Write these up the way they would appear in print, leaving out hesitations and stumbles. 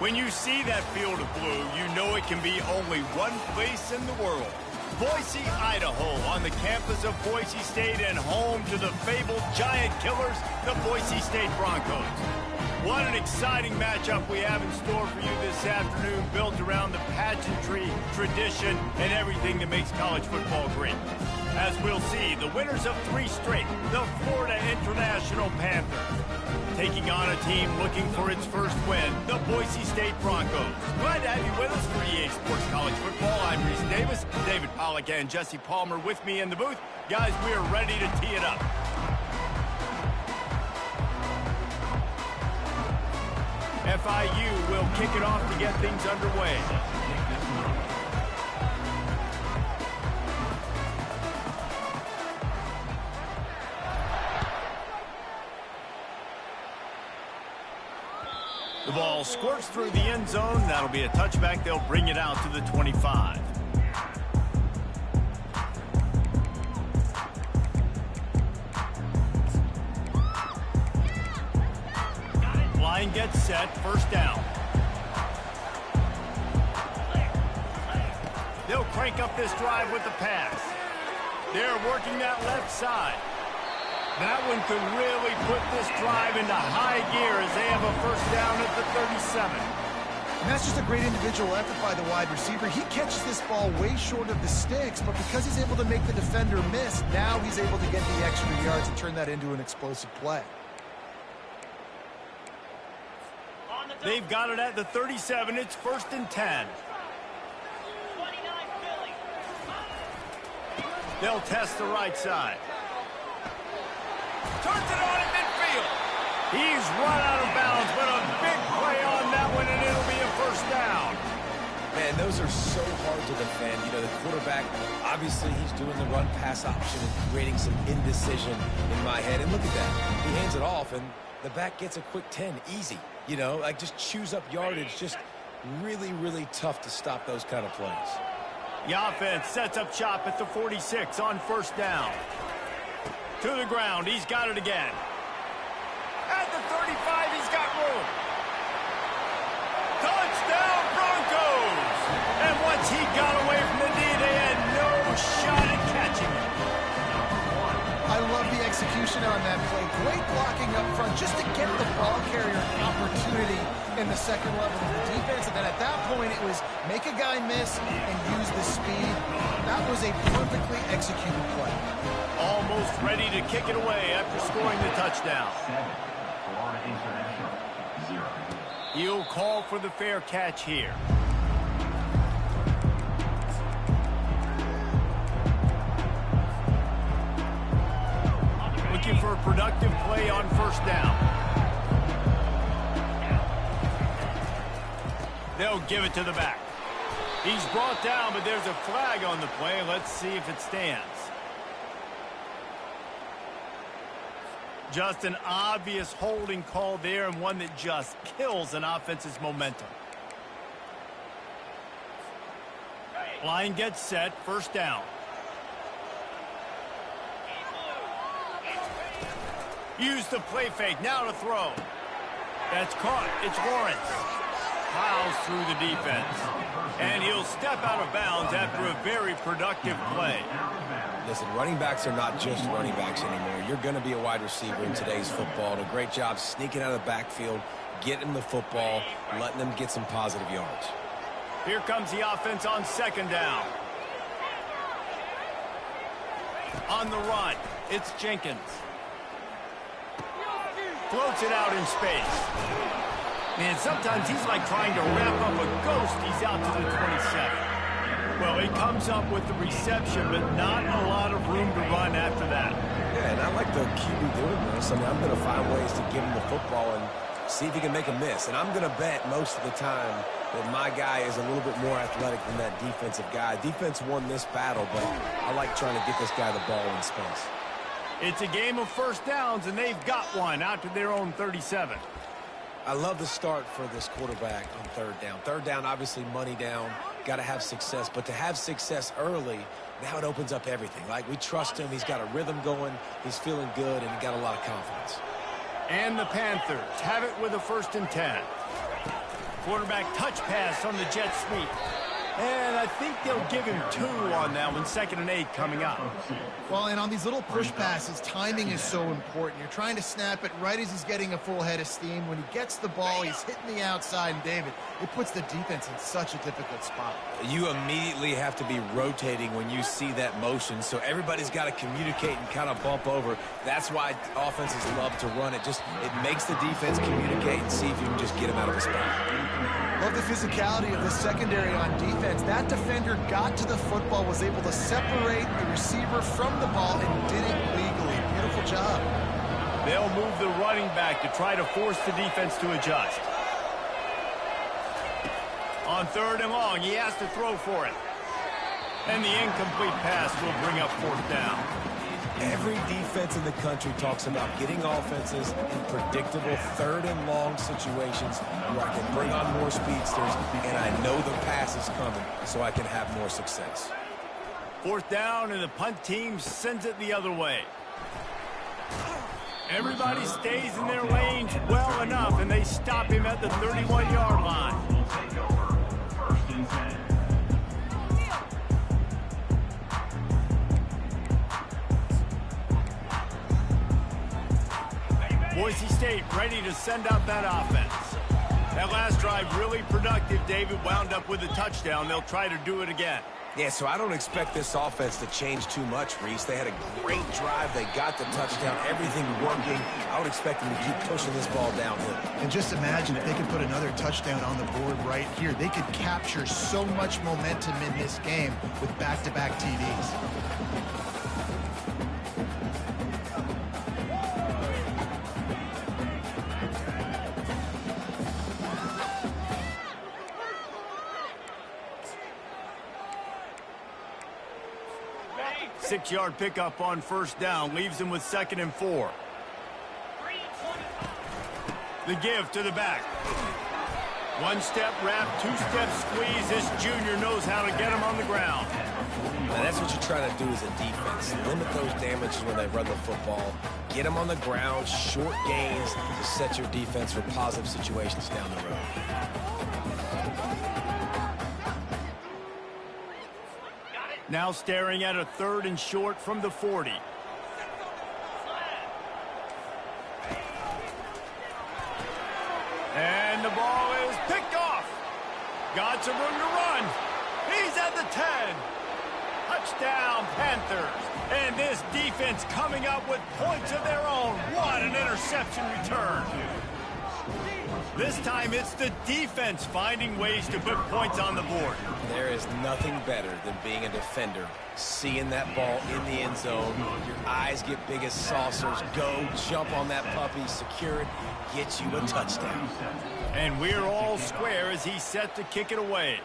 When you see that field of blue, you know it can be only one place in the world. Boise, Idaho, on the campus of Boise State and home to the fabled giant killers, the Boise State Broncos. What an exciting matchup we have in store for you this afternoon, built around the pageantry, tradition, and everything that makes college football great. As we'll see, the winners of 3 straight, the Florida International Panthers, taking on a team looking for its first win, the Boise State Broncos. Glad to have you with us for EA Sports College Football. I'm Reese Davis, David Pollack and Jesse Palmer with me in the booth. Guys, we are ready to tee it up. FIU will kick it off to get things underway. The ball squirts through the end zone. That'll be a touchback. They'll bring it out to the 25. Line gets set. First down. They'll crank up this drive with the pass. They're working that left side. That one could really put this drive into high gear as they have a first down at the 37. And that's just a great individual effort by the wide receiver. He catches this ball way short of the sticks, but because he's able to make the defender miss, now he's able to get the extra yards and turn that into an explosive play. They've got it at the 37. It's 1st and 10. They'll test the right side. Turns it on at midfield. He's run out of bounds, but a big play on that one, and it'll be a first down. Man, those are so hard to defend. You know, the quarterback, obviously he's doing the run-pass option and creating some indecision in my head. And look at that. He hands it off, and the back gets a quick 10. Easy. You know, like just chews up yardage. Just really, really tough to stop those kind of plays. The offense sets up shop at the 46 on first down. To the ground, he's got it again. At the 35, he's got room. Touchdown, Broncos! And once he got away from the knee, they had no shot at catching him. I love the execution on that play. Great blocking up front just to get the ball carrier an opportunity in the second level of the defense. And then at that point, it was make a guy miss and use the speed. That was a perfectly executed play. Almost ready to kick it away after scoring the touchdown. He'll call for the fair catch here. Looking for a productive play on first down. They'll give it to the back. He's brought down, but there's a flag on the play. Let's see if it stands. Just an obvious holding call there, and one that just kills an offense's momentum. Line gets set, first down. Use the play fake, now to throw. That's caught, it's Lawrence. Plows through the defense. And he'll step out of bounds after a very productive play. Listen, running backs are not just running backs anymore. You're going to be a wide receiver in today's football. And a great job sneaking out of the backfield, getting the football, letting them get some positive yards. Here comes the offense on second down. On the run, it's Jenkins. Floats it out in space. Man, sometimes he's like trying to wrap up a ghost. He's out to the 27. Well, he comes up with the reception, but not a lot of room to run after that. Yeah, and I like the QB doing this. I mean, I'm going to find ways to give him the football and see if he can make a miss. And I'm going to bet most of the time that my guy is a little bit more athletic than that defensive guy. Defense won this battle, but I like trying to get this guy the ball in space. It's a game of first downs, and they've got one out to their own 37. I love the start for this quarterback on third down. Third down, obviously money down, got to have success. But to have success early, now it opens up everything. Like, we trust him. He's got a rhythm going. He's feeling good, and he got a lot of confidence. And the Panthers have it with a 1st and 10. Quarterback touch pass on the jet sweep. And I think they'll give him 2 on that one. 2nd and 8 coming up. Well, and on these little push passes, timing is so important. You're trying to snap it right as he's getting a full head of steam. When he gets the ball, he's hitting the outside. And, David, it puts the defense in such a difficult spot. You immediately have to be rotating when you see that motion, so everybody's got to communicate and kind of bump over. That's why offenses love to run it. It makes the defense communicate and see if you can just get him out of a spot. Love the physicality of the secondary on defense. That defender got to the football, was able to separate the receiver from the ball, and did it legally. Beautiful job. They'll move the running back to try to force the defense to adjust. On 3rd and long, he has to throw for it. And the incomplete pass will bring up 4th down. Every defense in the country talks about getting offenses in predictable 3rd and long situations where I can bring on more speedsters and I know the pass is coming so I can have more success. 4th down, and the punt team sends it the other way. Everybody stays in their lanes well enough, and they stop him at the 31-yard line. Boise State ready to send out that offense. That last drive really productive, David. Wound up with a touchdown. They'll try to do it again. Yeah, so I don't expect this offense to change too much, Reese. They had a great drive. They got the touchdown. Everything working. I would expect them to keep pushing this ball downhill. And just imagine if they could put another touchdown on the board right here. They could capture so much momentum in this game with back-to-back TDs. Six-yard pickup on 1st down. Leaves him with 2nd and 4. The give to the back. 1-step wrap, 2-step squeeze. This junior knows how to get him on the ground. Now that's what you try to do as a defense. Limit those damages when they run the football. Get them on the ground, short gains to set your defense for positive situations down the road. Now staring at a 3rd and short from the 40. And the ball is picked off. Got some room to run. He's at the 10. Touchdown, Panthers. And this defense coming up with points of their own. What an interception return. This time it's the defense finding ways to put points on the board. There is nothing better than being a defender. Seeing that ball in the end zone, your eyes get big as saucers. Go, jump on that puppy, secure it, get you a touchdown. And we're all square as he's set to kick it away.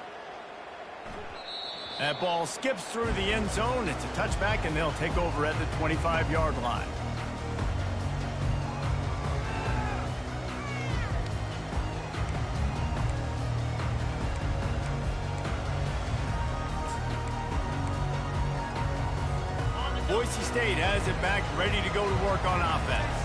That ball skips through the end zone. It's a touchback, and they'll take over at the 25-yard line. Boise State has it back, ready to go to work on offense.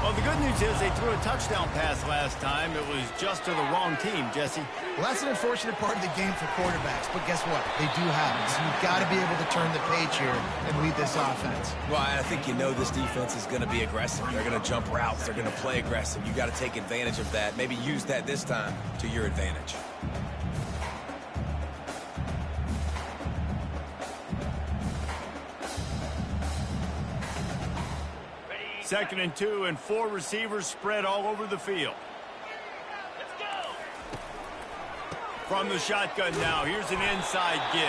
Well, the good news is they threw a touchdown pass last time. It was just to the wrong team, Jesse. Well, that's an unfortunate part of the game for quarterbacks, but guess what? They do have it, so you've got to be able to turn the page here and lead this offense. Well, I think you know this defense is going to be aggressive. They're going to jump routes. They're going to play aggressive. You've got to take advantage of that. Maybe use that this time to your advantage. 2nd and 2, and 4 receivers spread all over the field. Let's go. From the shotgun now, here's an inside give.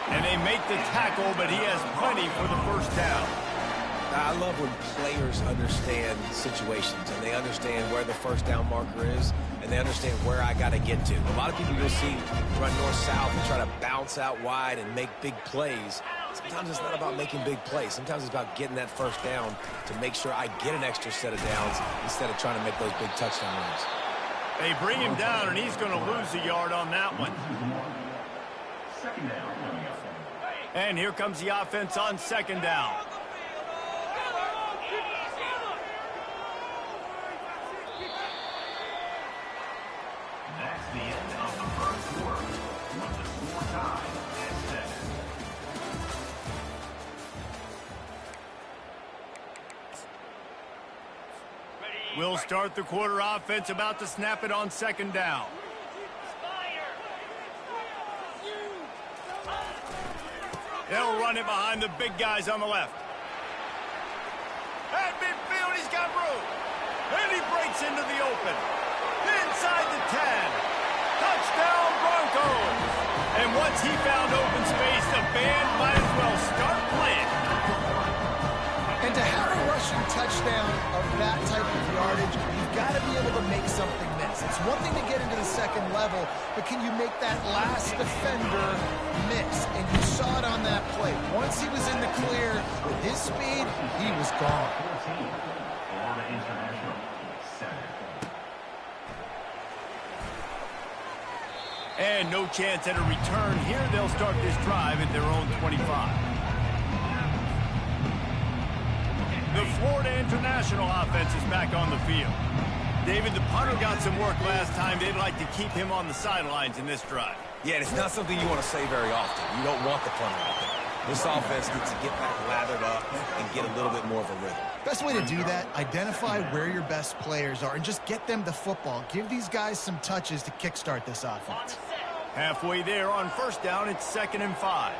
And they make the tackle, but he has plenty for the 1st down. I love when players understand situations and they understand where the 1st down marker is and they understand where I got to get to. A lot of people you'll see run north-south and try to bounce out wide and make big plays. Sometimes it's not about making big plays. Sometimes it's about getting that 1st down to make sure I get an extra set of downs instead of trying to make those big touchdown runs. They bring him down, and he's going to lose a yard on that one. And here comes the offense on 2nd down. We'll start the quarter offense, about to snap it on second down. They'll run it behind the big guys on the left. At midfield, he's got room. And he breaks into the open. Inside the 10. Touchdown, Broncos. And once he found open space, the band might as well start playing. And to have a rushing touchdown of that type of yardage, you've got to be able to make something miss. It's one thing to get into the second level, but can you make that last defender miss? And you saw it on that play. Once he was in the clear, with his speed, he was gone. And no chance at a return here. They'll start this drive at their own 25. The Florida International offense is back on the field. David, the punter got some work last time. They'd like to keep him on the sidelines in this drive. Yeah, it's not something you want to say very often. You don't want the punter out there. This offense needs to get back lathered up and get a little bit more of a rhythm. Best way to do that, identify where your best players are and just get them the football. Give these guys some touches to kickstart this offense. Halfway there on first down, it's 2nd and 5.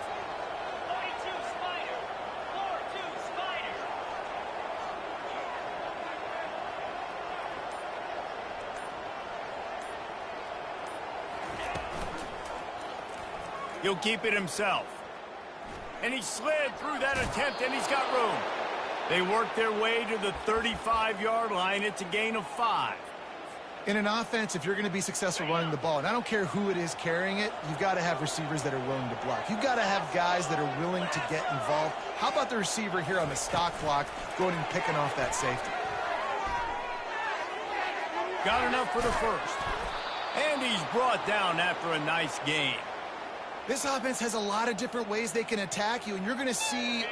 He'll keep it himself. And he slid through that attempt, and he's got room. They work their way to the 35-yard line. It's a gain of 5. In an offense, if you're going to be successful running the ball, and I don't care who it is carrying it, you've got to have receivers that are willing to block. You've got to have guys that are willing to get involved. How about the receiver here on the stock block going and picking off that safety? Got enough for the first. And he's brought down after a nice gain. This offense has a lot of different ways they can attack you, and you're going to see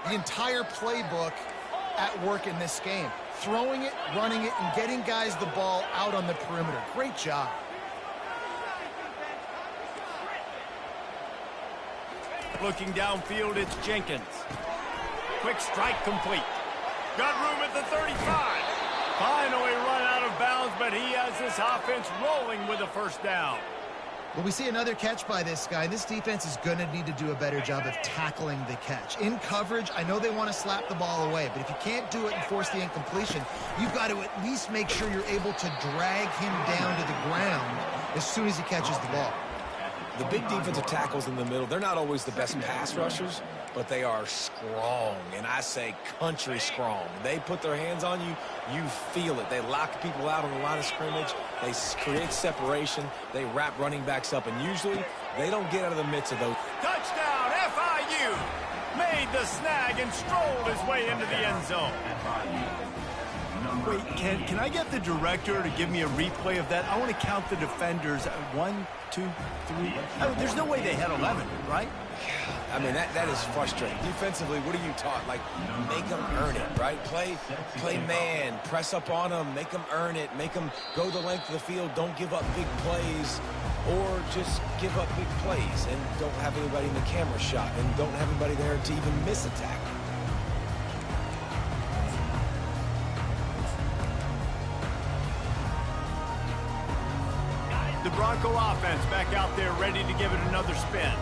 the entire playbook at work in this game. Throwing it, running it, and getting guys the ball out on the perimeter. Great job. Looking downfield, it's Jenkins. Quick strike complete. Got room at the 35. Finally run out of bounds, but he has this offense rolling with a first down. Well, we see another catch by this guy. This defense is going to need to do a better job of tackling the catch. In coverage, I know they want to slap the ball away, but if you can't do it and force the incompletion, you've got to at least make sure you're able to drag him down to the ground as soon as he catches the ball. The big defensive tackles in the middle, they're not always the best pass rushers, but they are strong, and I say country strong. They put their hands on you, you feel it. They lock people out on the line of scrimmage. They create separation. They wrap running backs up, and usually they don't get out of the midst of those. Touchdown, FIU! Made the snag and strolled his way into the end zone. Wait, can I get the director to give me a replay of that? I want to count the defenders. 1, 2, 3. Oh, there's no way they had 11, right? I mean, that is frustrating. Defensively, what are you taught? Like, make them earn it, right? Play man, press up on them, make them earn it, make them go the length of the field, don't give up big plays, or just give up big plays and don't have anybody in the camera shot and don't have anybody there to even miss a tackle. The Bronco offense back out there ready to give it another spin.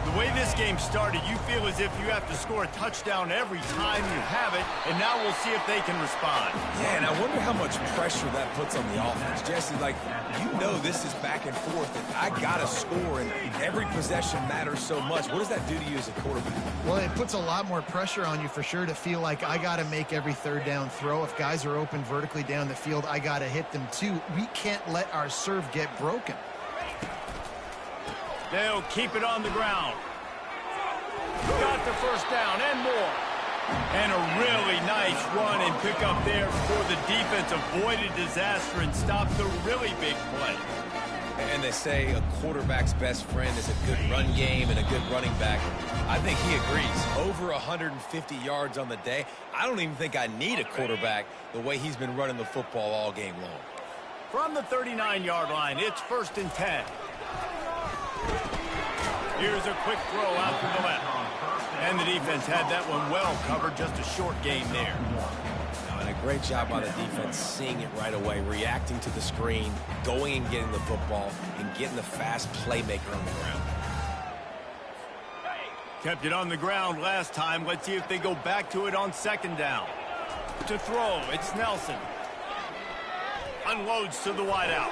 The way this game started, you feel as if you have to score a touchdown every time you have it, and now we'll see if they can respond. Yeah, and I wonder how much pressure that puts on the offense. Jesse, like, you know this is back and forth, and I got to score, and every possession matters so much. What does that do to you as a quarterback? Well, it puts a lot more pressure on you for sure to feel like I got to make every third down throw. If guys are open vertically down the field, I got to hit them too. We can't let our serve get broken. They'll keep it on the ground. Got the first down and more. And a really nice run and pick up there for the defense. Avoided disaster and stopped the really big play. And they say a quarterback's best friend is a good run game and a good running back. I think he agrees. Over 150 yards on the day. I don't even think I need a quarterback the way he's been running the football all game long. From the 39-yard line, it's 1st and 10. Here's a quick throw out to the left. And the defense had that one well covered, just a short gain there. Now, in a Great job by the defense, seeing it right away, reacting to the screen, going and getting the football, and getting the fast playmaker on the ground. Kept it on the ground last time. Let's see if they go back to it on second down. To throw, it's Nelson. Unloads to the wideout.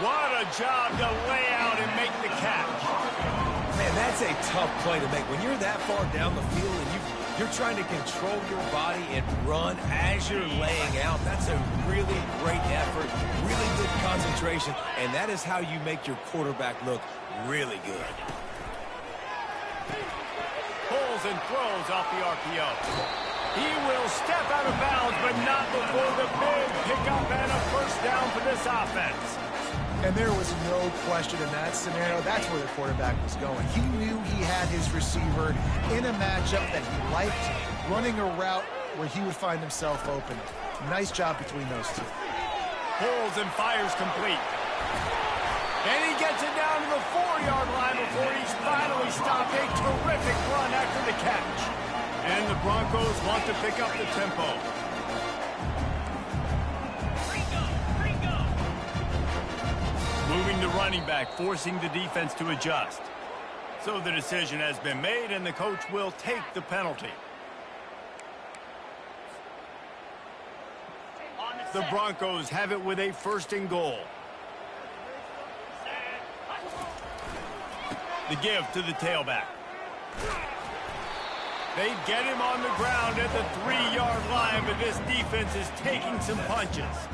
What a job to lay out and make the catch. Man, that's a tough play to make. When you're that far down the field and you're trying to control your body and run as you're laying out, that's a really great effort, really good concentration, and that is how you make your quarterback look really good. Pulls and throws off the RPO. He will step out of bounds, but not before the big pickup and a first down for this offense. And there was no question in that scenario. That's where the quarterback was going. He knew he had his receiver in a matchup that he liked, running a route where he would find himself open. Nice job between those two. Pulls and fires complete. And he gets it down to the 4-yard line before he's finally stopped. A terrific run after the catch. And the Broncos want to pick up the tempo. Moving the running back, forcing the defense to adjust. So the decision has been made, and the coach will take the penalty. The Broncos have it with a first and goal. The give to the tailback. They get him on the ground at the 3-yard line, but this defense is taking some punches.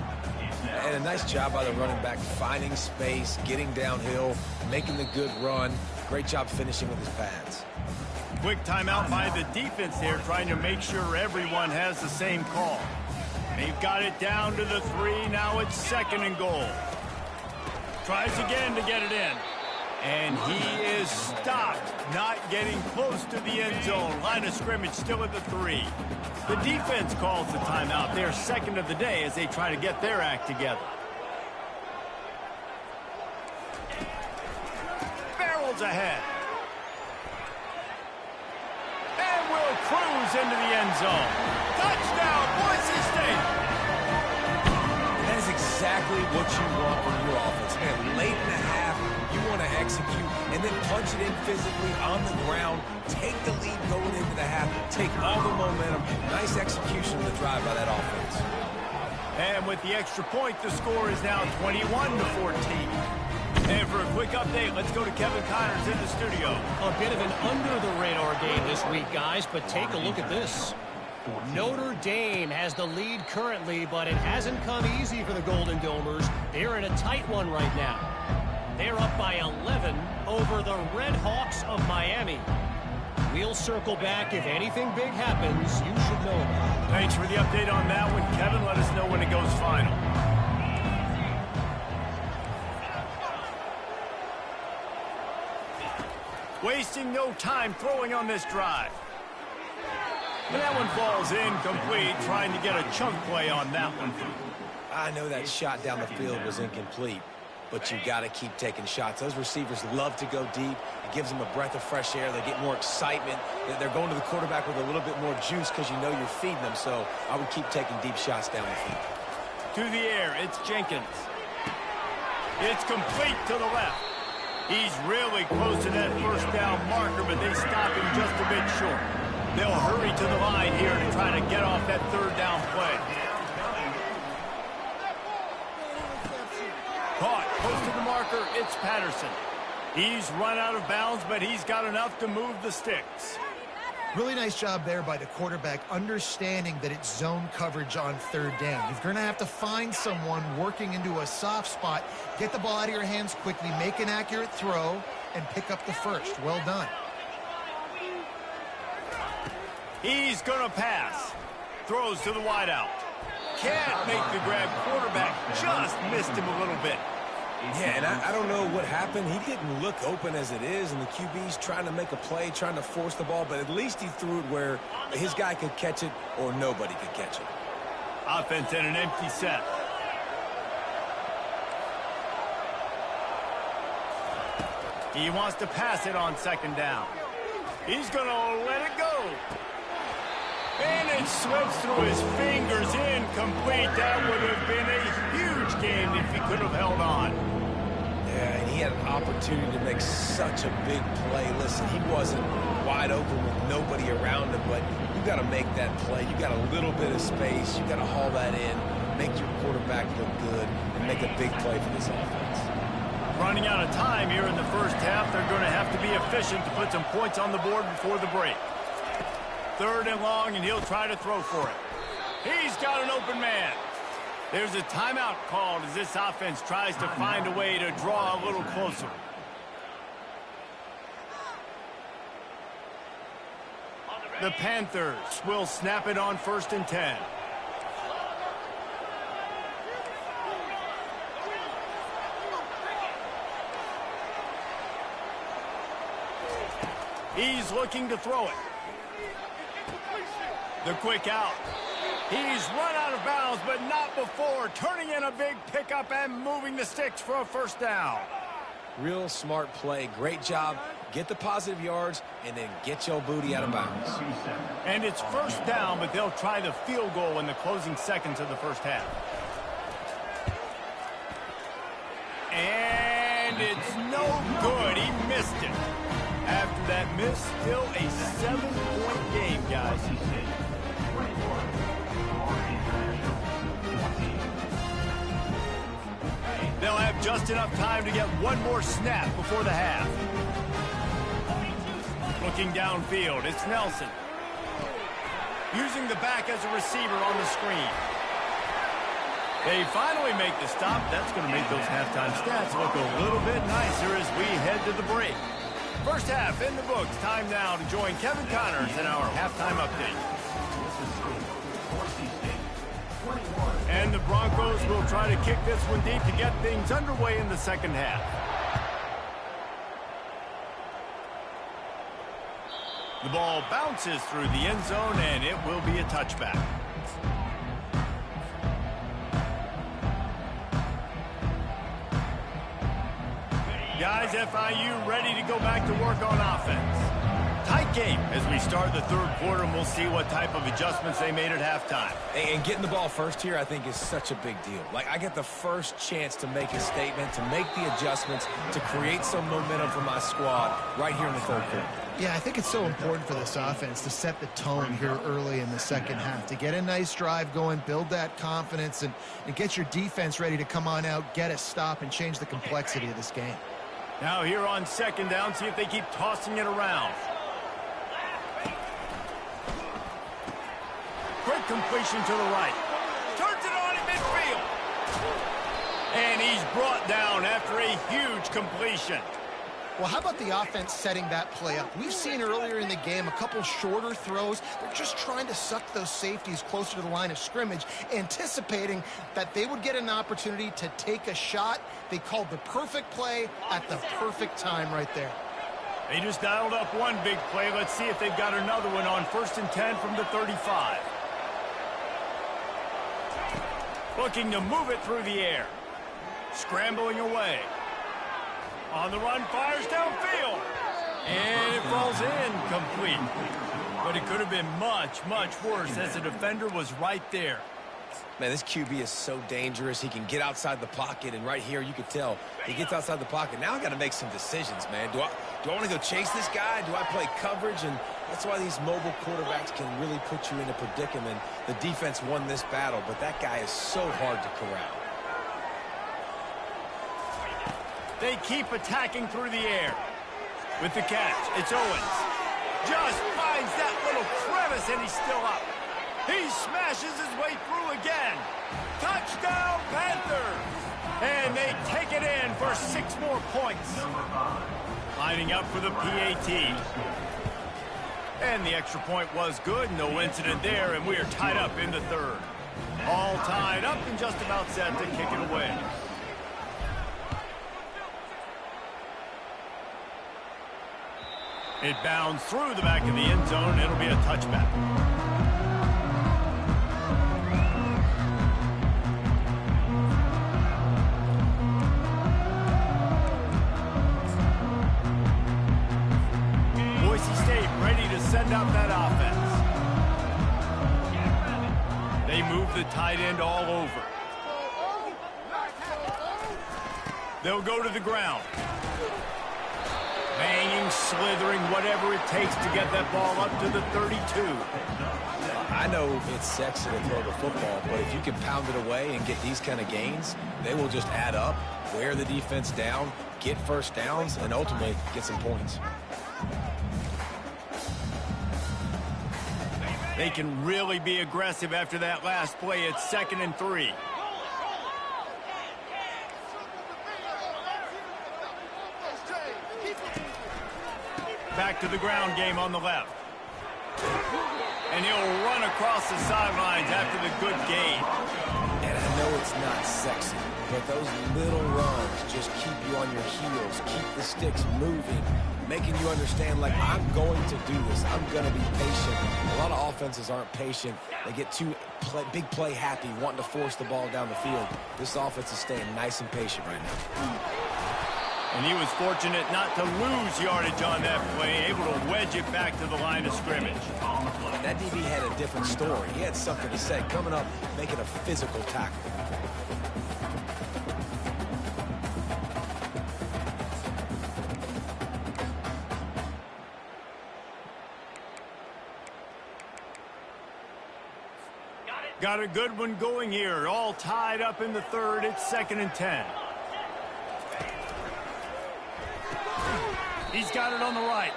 And a nice job by the running back, finding space, getting downhill, making the good run. Great job finishing with his pads. Quick timeout by the defense there, trying to make sure everyone has the same call. They've got it down to the 3. Now it's second and goal. Tries again to get it in. And he is stopped, not getting close to the end zone. Line of scrimmage still at the 3. The defense calls the timeout. They're second of the day as they try to get their act together. Barrels ahead. And will cruise into the end zone. Touchdown, Boise State. That is exactly what you want from your offense. Man, late in the half, you want to execute and then punch it in physically on the ground, take the lead going into the half, take all the momentum. Nice execution of the drive by that offense. And with the extra point, the score is now 21-14. And for a quick update, let's go to Kevin Connors in the studio. A bit of an under-the-radar game this week, guys, but take a look at this. Notre Dame has the lead currently, but it hasn't come easy for the Golden Domers. They're in a tight one right now. They're up by 11 over the Red Hawks of Miami. We'll circle back. If anything big happens, you should know about it. Thanks for the update on that one, Kevin. Let us know when it goes final. Wasting no time throwing on this drive. And that one falls incomplete, trying to get a chunk play on that one. I know that shot down the field was incomplete, but you got to keep taking shots. Those receivers love to go deep. It gives them a breath of fresh air. They get more excitement. They're going to the quarterback with a little bit more juice because you know you're feeding them. So I would keep taking deep shots down the field. To the air, it's Jenkins. It's complete to the left. He's really close to that first down marker, but they stop him just a bit short. They'll hurry to the line here to try to get off that third down play. Caught, close to the marker, it's Patterson. He's run out of bounds, but he's got enough to move the sticks. Really nice job there by the quarterback, understanding that it's zone coverage on third down. You're going to have to find someone working into a soft spot, get the ball out of your hands quickly, make an accurate throw, and pick up the first. Well done. He's going to pass. Throws to the wideout. Can't make the grab. Quarterback just missed him a little bit. Yeah, and I don't know what happened. He didn't look open as it is, and the QB's trying to make a play, trying to force the ball, but at least he threw it where his guy could catch it or nobody could catch it. Offense in an empty set. He wants to pass it on second down. He's going to let it go. And it slips through his fingers, incomplete. That would have been a huge game if he could have held on. Yeah, and he had an opportunity to make such a big play. Listen, he wasn't wide open with nobody around him, but you got to make that play. You got a little bit of space. You got to haul that in, make your quarterback look good, and make a big play for this offense. Running out of time here in the first half. They're going to have to be efficient to put some points on the board before the break. 3rd and long, and he'll try to throw for it. He's got an open man. There's a timeout called as this offense tries to find a way to draw a little closer. The Panthers will snap it on 1st and 10. He's looking to throw it. The quick out. He's run out of bounds, but not before turning in a big pickup and moving the sticks for a 1st down. Real smart play. Great job. Get the positive yards, and then get your booty out of bounds. And it's 1st down, but they'll try the field goal in the closing seconds of the first half. And it's no good. He missed it. After that miss, still a 7-point game, guys. They'll have just enough time to get one more snap before the half. Looking downfield, it's Nelson. Using the back as a receiver on the screen. They finally make the stop. That's going to make those halftime stats look a little bit nicer as we head to the break. First half in the books. Time now to join Kevin Connors in our halftime update. And the Broncos will try to kick this one deep to get things underway in the second half. The ball bounces through the end zone, and it will be a touchback. Guys, FIU ready to go back to work on offense. Tight game as we start the 3rd quarter, and we'll see what type of adjustments they made at halftime. And getting the ball first here, I think, is such a big deal. Like, I get the first chance to make a statement, to make the adjustments, to create some momentum for my squad right here in the 3rd quarter. Yeah, I think it's so important for this offense to set the tone here early in the second half, to get a nice drive going, build that confidence, and get your defense ready to come on out, get a stop, and change the complexity of this game. Now here on 2nd down, see if they keep tossing it around. Quick completion to the right. Turns it on in midfield. And he's brought down after a huge completion. Well, how about the offense setting that play up? We've seen earlier in the game a couple shorter throws. They're just trying to suck those safeties closer to the line of scrimmage, anticipating that they would get an opportunity to take a shot. They called the perfect play at the perfect time right there. They just dialed up one big play. Let's see if they've got another one on 1st and 10 from the 35. Looking to move it through the air. Scrambling away. On the run, fires downfield. And it falls incomplete. But it could have been much, much worse as the defender was right there. Man, this QB is so dangerous. He can get outside the pocket, and right here you can tell he gets outside the pocket. Now I got to make some decisions, man. Do I want to go chase this guy? Do I play coverage? And that's why these mobile quarterbacks can really put you in a predicament. The defense won this battle, but that guy is so hard to corral. They keep attacking through the air. With the catch, it's Owens. Just finds that little crevice, and he's still up. He smashes his way through again. Touchdown, Panthers! And they take it in for 6 more points. Lining up for the PAT. And the extra point was good. No incident there, and we are tied up in the 3rd. All tied up and just about set to kick it away. It bounds through the back of the end zone. It'll be a touchback. Boise State ready to send out that offense. They move the tight end all over. They'll go to the ground. Banging, slithering, whatever it takes to get that ball up to the 32. I know it's sexy to throw the football, but if you can pound it away and get these kind of gains, they will just add up, wear the defense down, get first downs, and ultimately get some points. They can really be aggressive after that last play. It's 2nd and 3. Back to the ground game on the left. And he'll run across the sidelines after the good gain. And I know it's not sexy, but those little runs just keep you on your heels, keep the sticks moving, making you understand, like, I'm going to do this. I'm going to be patient. A lot of offenses aren't patient. They get too big play happy, wanting to force the ball down the field. This offense is staying nice and patient right now. And he was fortunate not to lose yardage on that play, able to wedge it back to the line of scrimmage. That DB had a different story. He had something to say, coming up, making a physical tackle. Got a good one going here. All tied up in the 3rd. It's 2nd and 10. He's got it on the right.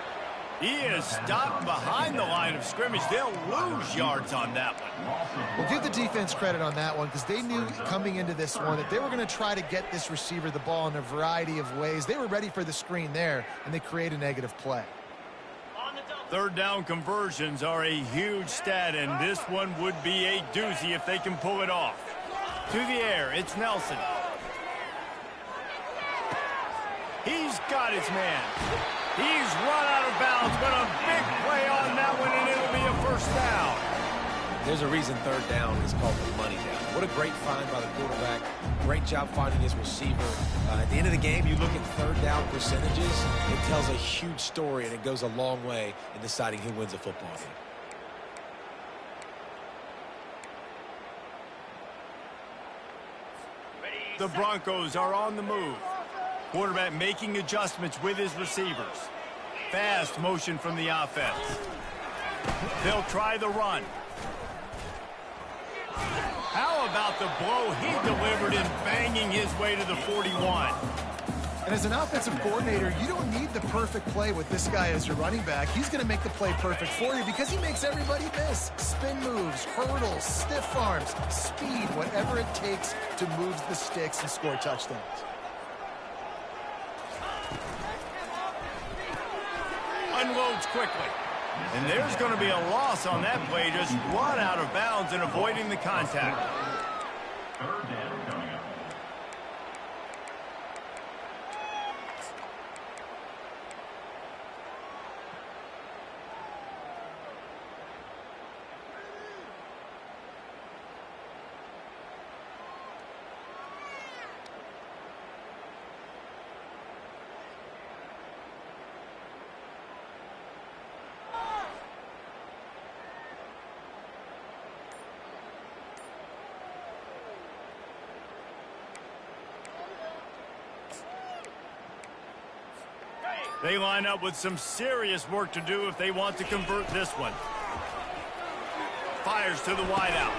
He is stopped behind the line of scrimmage. They'll lose yards on that one. We'll give the defense credit on that one because they knew coming into this one that they were going to try to get this receiver the ball in a variety of ways. They were ready for the screen there, and they create a negative play. 3rd down conversions are a huge stat, and this one would be a doozy if they can pull it off. To the air, it's Nelson. He's got his man. He's run out of bounds, but a big play on that one, and it'll be a 1st down. There's a reason 3rd down is called the money down. What a great find by the quarterback. Great job finding his receiver. At the end of the game, you look at 3rd down percentages. It tells a huge story, and it goes a long way in deciding who wins a football game. The Broncos are on the move. Quarterback making adjustments with his receivers. Fast motion from the offense. They'll try the run. How about the blow he delivered in banging his way to the 41? And as an offensive coordinator, you don't need the perfect play with this guy as your running back. He's going to make the play perfect for you because he makes everybody miss. Spin moves, hurdles, stiff arms, speed, whatever it takes to move the sticks and score touchdowns. Unloads quickly. And there's going to be a loss on that play. Just run out of bounds and avoiding the contact. 3rd down coming up. They line up with some serious work to do if they want to convert this one. Fires to the wideout.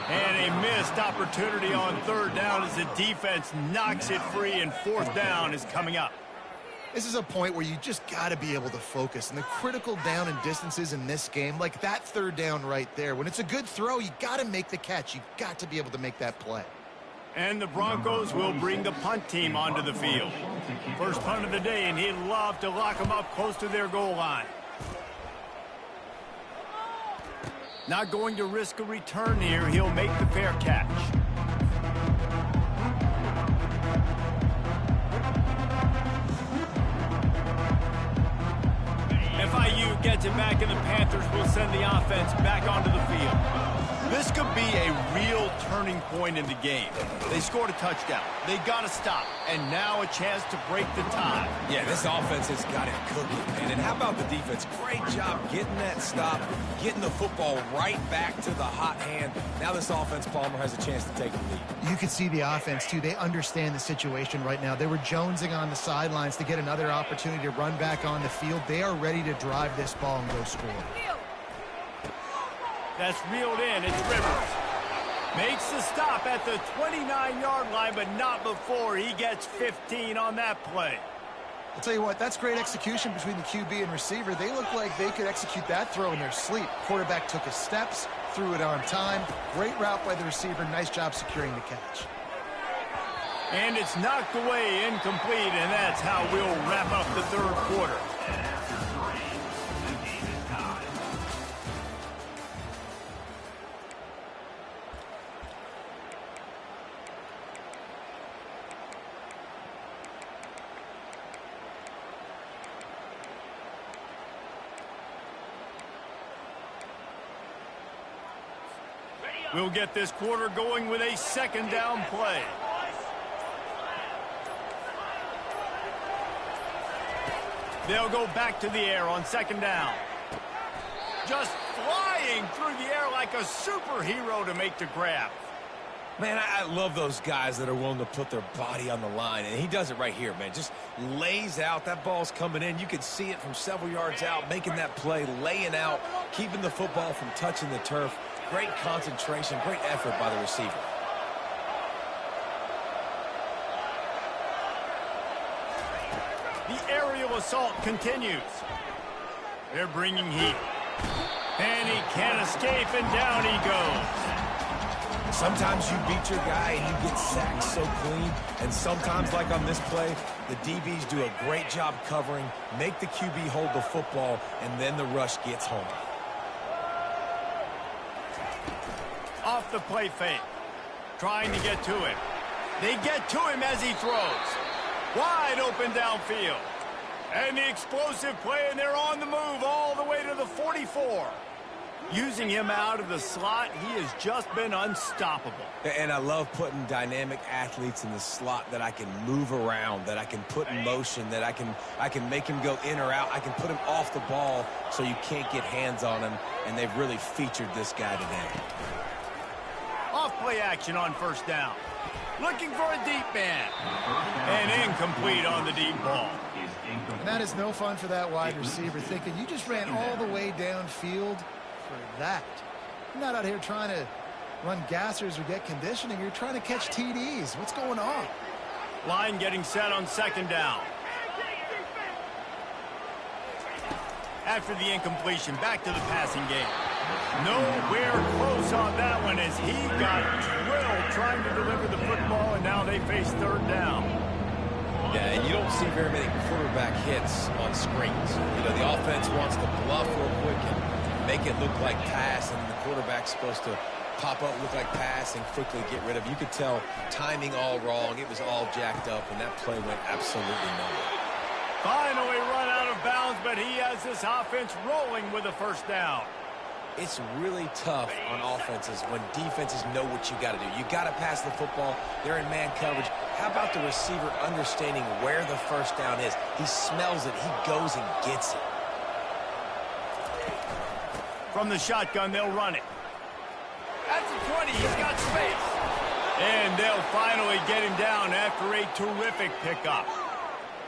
And a missed opportunity on 3rd down as the defense knocks it free, and 4th down is coming up. This is a point where you just got to be able to focus. And the critical down and distances in this game, like that 3rd down right there, when it's a good throw, you got to make the catch. You got to be able to make that play. And the Broncos will bring the punt team onto the field. First punt of the day, and he'd love to lock them up close to their goal line. Not going to risk a return here. He'll make the fair catch. FIU gets it back, and the Panthers will send the offense back onto the field. This could be a real turning point in the game. They scored a touchdown. They got to stop. And now a chance to break the tie. Yeah, this offense has got it cooking, man. And how about the defense? Great job getting that stop, getting the football right back to the hot hand. Now this offense, Palmer, has a chance to take the lead. You can see the offense, too. They understand the situation right now. They were jonesing on the sidelines to get another opportunity to run back on the field. They are ready to drive this ball and go score. That's reeled in. It's Rivers. Makes the stop at the 29-yard line, but not before he gets 15 on that play. I'll tell you what, that's great execution between the QB and receiver. They look like they could execute that throw in their sleep. Quarterback took his steps, threw it on time. Great route by the receiver. Nice job securing the catch. And it's knocked away, incomplete, and that's how we'll wrap up the third quarter. We'll get this quarter going with a second down play. They'll go back to the air on second down. Just flying through the air like a superhero to make the grab. Man, I love those guys that are willing to put their body on the line, and he does it right here, man. Just lays out. That ball's coming in. You can see it from several yards out, making that play, laying out, keeping the football from touching the turf. Great concentration, great effort by the receiver. The aerial assault continues. They're bringing heat. And he can't escape, and down he goes. Sometimes you beat your guy and you get sacked so clean, and sometimes, like on this play, the DBs do a great job covering, make the QB hold the football, and then the rush gets home. Off the play fake. Trying to get to him. They get to him as he throws. Wide open downfield. And the explosive play, and they're on the move all the way to the 44. Using him out of the slot, he has just been unstoppable. And I love putting dynamic athletes in the slot that I can move around, that I can put in motion, that I can make him go in or out. I can put him off the ball so you can't get hands on him, and they've really featured this guy today. Off-play action on first down. Looking for a deep man. And incomplete on the deep ball. And that is no fun for that wide receiver, thinking you just ran all the way downfield for that. You're not out here trying to run gassers or get conditioning. You're trying to catch TDs. What's going on? Line getting set on second down. After the incompletion, back to the passing game. Nowhere close on that one as he got drilled trying to deliver the football, and now they face third down. Yeah, and you don't see very many quarterback hits on screens. You know, the offense wants to bluff real quick and make it look like pass, and the quarterback's supposed to pop up, look like pass, and quickly get rid of it. You could tell timing all wrong. It was all jacked up, and that play went absolutely nowhere. Finally run out of bounds, but he has this offense rolling with a first down. It's really tough on offenses when defenses know what you got to do. You got to pass the football. They're in man coverage. How about the receiver understanding where the first down is? He smells it. He goes and gets it. From the shotgun, they'll run it. At the 20, he's got space. And they'll finally get him down after a terrific pickup.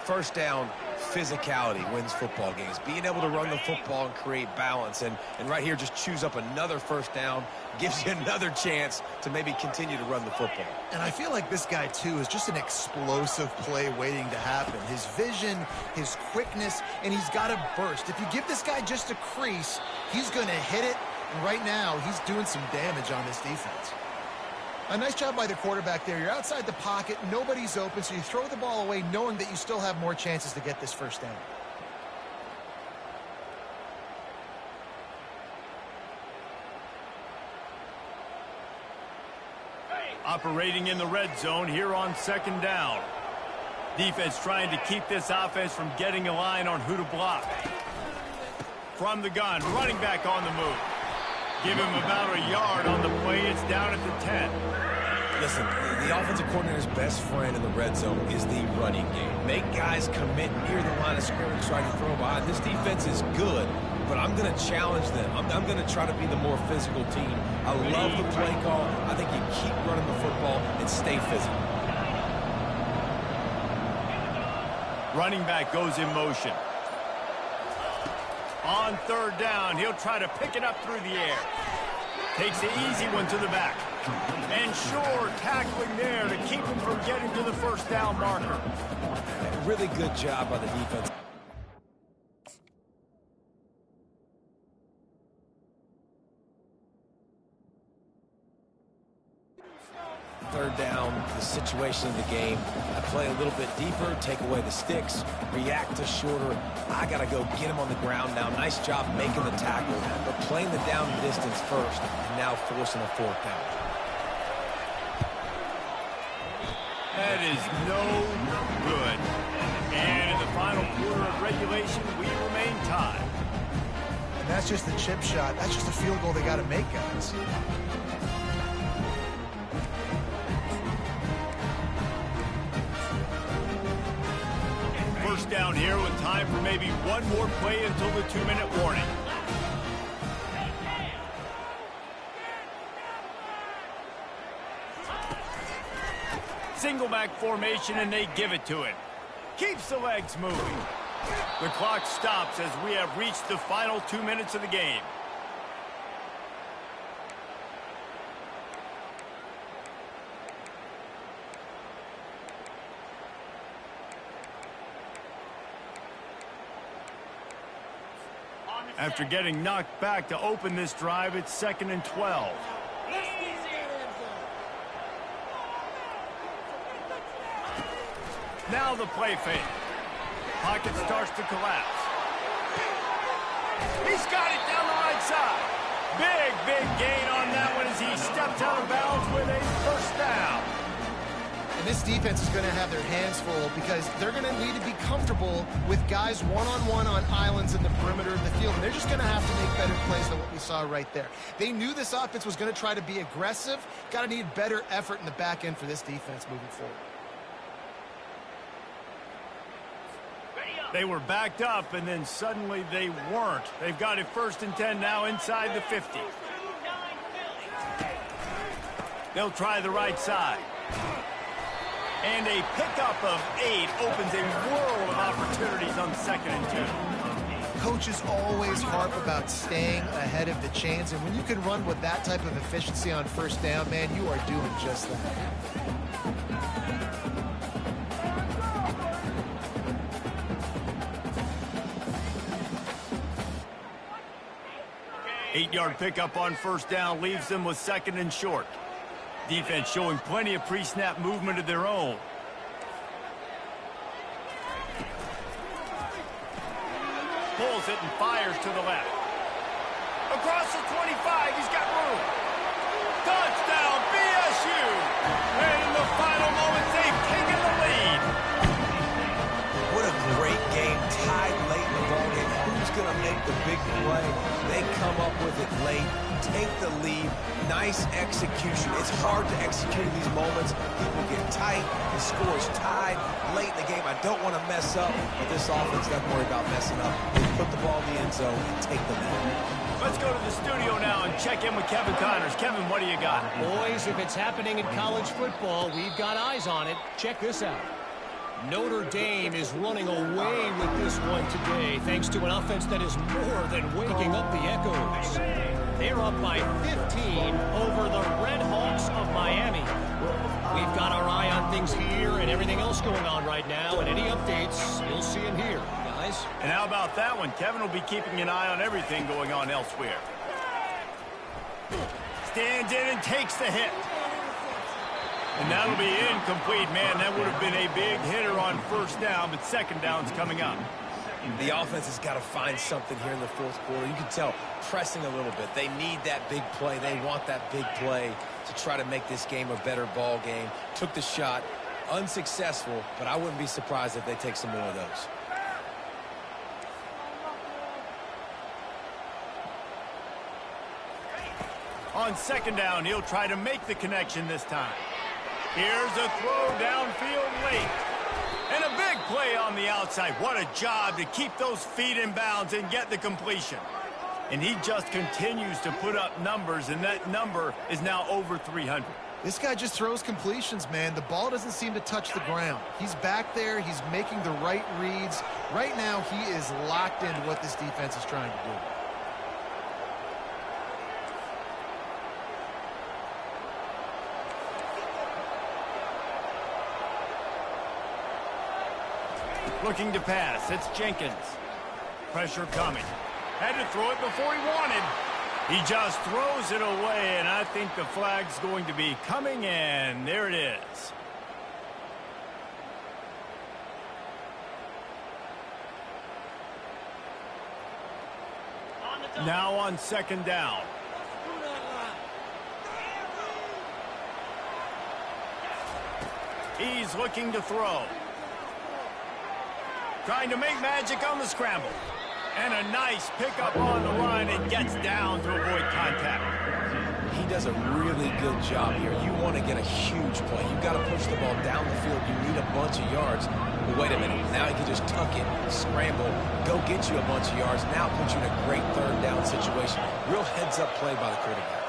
First down, physicality wins football games. Being able to run the football and create balance. And right here, just choose up another first down, gives you another chance to maybe continue to run the football. And I feel like this guy, too, is just an explosive play waiting to happen. His vision, his quickness, and he's got a burst. If you give this guy just a crease, he's going to hit it. And right now, he's doing some damage on this defense. A nice job by the quarterback there. You're outside the pocket. Nobody's open, so you throw the ball away knowing that you still have more chances to get this first down. Operating in the red zone here on second down. Defense trying to keep this offense from getting a line on who to block. From the gun, running back on the move. Give him about a yard on the play. It's down at the 10. Listen, the offensive coordinator's best friend in the red zone is the running game. Make guys commit near the line of scrimmage so I can throw behind. This defense is good, but I'm going to challenge them. I'm going to try to be the more physical team. I love the play call. I think you keep running the football and stay physical. Running back goes in motion. On third down, he'll try to pick it up through the air. Takes the easy one to the back. And Shore tackling there to keep him from getting to the first down marker. Really good job by the defense. Third down, the situation of the game. I play a little bit deeper, take away the sticks, react to shorter. I got to go get him on the ground now. Nice job making the tackle, but playing the down distance first, and now forcing a fourth down. That is no good. And in the final quarter of regulation, we remain tied. And that's just the chip shot. That's just a field goal they got to make, guys. First down here with time for maybe one more play until the 2-minute warning. Single back formation, and they give it to him. Keeps the legs moving. The clock stops as we have reached the final 2 minutes of the game. After getting knocked back to open this drive, it's 2nd and 12. Now the play fake. Pocket starts to collapse. He's got it down the right side. Big gain on that one as he steps out of bounds with a first down. And this defense is going to have their hands full because they're going to need to be comfortable with guys one-on-one on islands in the perimeter of the field. And they're just going to have to make better plays than what we saw right there. They knew this offense was going to try to be aggressive. Got to need better effort in the back end for this defense moving forward. They were backed up, and then suddenly they weren't. They've got it 1st and 10 now inside the 50. They'll try the right side. And a pickup of 8 opens a world of opportunities on 2nd and 2. Coaches always harp about staying ahead of the chains, and when you can run with that type of efficiency on first down, man, you are doing just that. 8-yard pickup on first down leaves them with 2nd and short. Defense showing plenty of pre-snap movement of their own. Pulls it and fires to the left. Across the 25, he's got room. Touchdown, BSU! And in the final moments, they've taken the lead. What a great game, tied late in the ballgame. Who's going to make the big play? They come up with it late, take the lead. Nice execution. It's hard to execute in these moments. People get tight, the score is tied late in the game. I don't want to mess up, but this offense doesn't worry about messing up. They put the ball in the end zone and take the lead. Let's go to the studio now and check in with Kevin Connors. Kevin, what do you got? Boys, if it's happening in college football, we've got eyes on it. Check this out. Notre Dame is running away with this one today, thanks to an offense that is more than waking up the echoes. They're up by 15 over the Red Hawks of Miami. We've got our eye on things here and everything else going on right now, and any updates, you'll see them here, guys. And how about that one? Kevin will be keeping an eye on everything going on elsewhere. Stands in and takes the hit. And that'll be incomplete. Man, that would have been a big hitter on first down, but second down's coming up. The offense has got to find something here in the fourth quarter. You can tell pressing a little bit. They need that big play. They want that big play to try to make this game a better ball game. Took the shot, unsuccessful, but I wouldn't be surprised if they take some more of those. On second down, he'll try to make the connection this time. Here's a throw downfield late. And a big play on the outside. What a job to keep those feet in bounds and get the completion. And he just continues to put up numbers, and that number is now over 300. This guy just throws completions, man. The ball doesn't seem to touch the ground. He's back there. He's making the right reads. Right now, he is locked into what this defense is trying to do. Looking to pass. It's Jenkins. Pressure coming. Had to throw it before he wanted. He just throws it away, and I think the flag's going to be coming in. There it is. Now on second down. He's looking to throw. Trying to make magic on the scramble. And a nice pickup on the line and gets down to avoid contact. He does a really good job here. You want to get a huge play. You've got to push the ball down the field. You need a bunch of yards. But wait a minute. Now he can just tuck it, scramble, go get you a bunch of yards. Now put you in a great third down situation. Real heads-up play by the quarterback.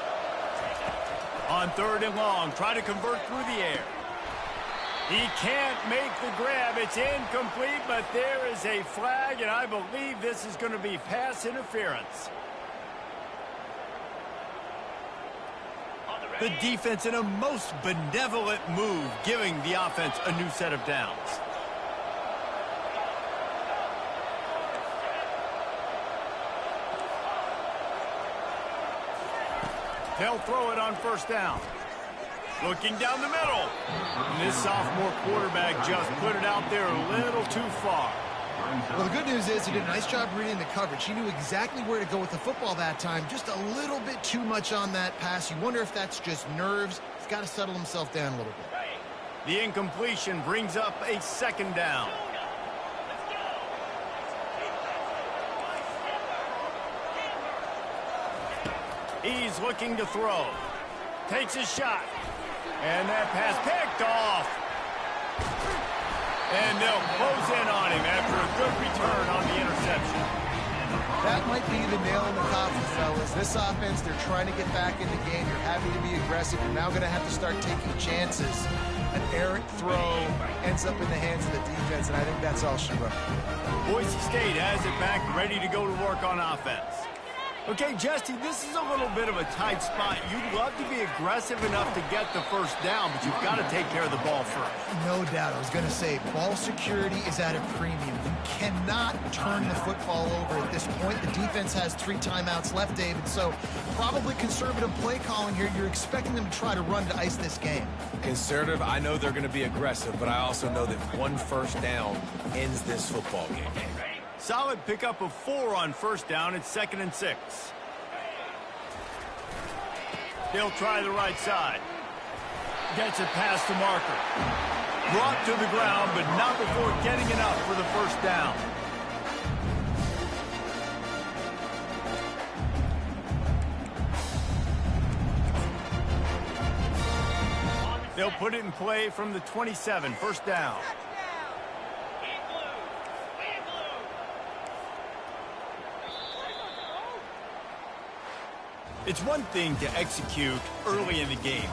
On third and long, try to convert through the air. He can't make the grab. It's incomplete, but there is a flag, and I believe this is going to be pass interference. The defense in a most benevolent move, giving the offense a new set of downs. They'll throw it on first down. Looking down the middle. And this sophomore quarterback just put it out there a little too far. Well, the good news is he did a nice job reading the coverage. He knew exactly where to go with the football that time. Just a little bit too much on that pass. You wonder if that's just nerves. He's got to settle himself down a little bit. The incompletion brings up a second down. He's looking to throw. Takes a shot. And that pass picked off. And they'll close in on him after a good return on the interception. That might be the nail in the coffin, fellas. This offense, they're trying to get back in the game. You're having to be aggressive. You're now going to have to start taking chances. An errant throw ends up in the hands of the defense, and I think that's all she wrote. Boise State has it back, ready to go to work on offense. Okay, Jesse, this is a little bit of a tight spot. You'd love to be aggressive enough to get the first down, but you've got to take care of the ball first. No doubt. I was going to say, ball security is at a premium. You cannot turn the football over at this point. The defense has 3 timeouts left, David, so probably conservative play calling here. You're expecting them to try to run to ice this game. Conservative, I know they're going to be aggressive, but I also know that one first down ends this football game. Solid pickup of 4 on first down. It's 2nd and 6. They'll try the right side. Gets it past the marker. Brought to the ground, but not before getting enough for the first down. They'll put it in play from the 27, first down. It's one thing to execute early in the game.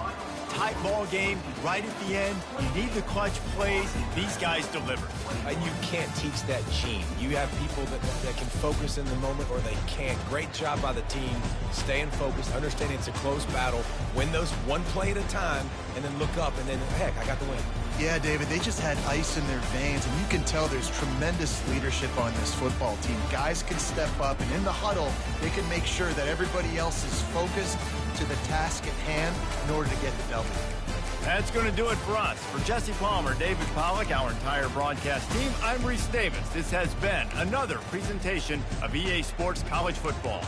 Tight ball game, right at the end. You need the clutch plays. These guys deliver. And you can't teach that gene. You have people that can focus in the moment or they can't. Great job by the team, staying focused, understanding it's a close battle, win those one play at a time, and then look up and then, heck, I got the win. Yeah, David, they just had ice in their veins, and you can tell there's tremendous leadership on this football team. Guys can step up, and in the huddle, they can make sure that everybody else is focused to the task at hand in order to get the W. That's going to do it for us. For Jesse Palmer, David Pollack, our entire broadcast team, I'm Reese Davis. This has been another presentation of EA Sports College Football.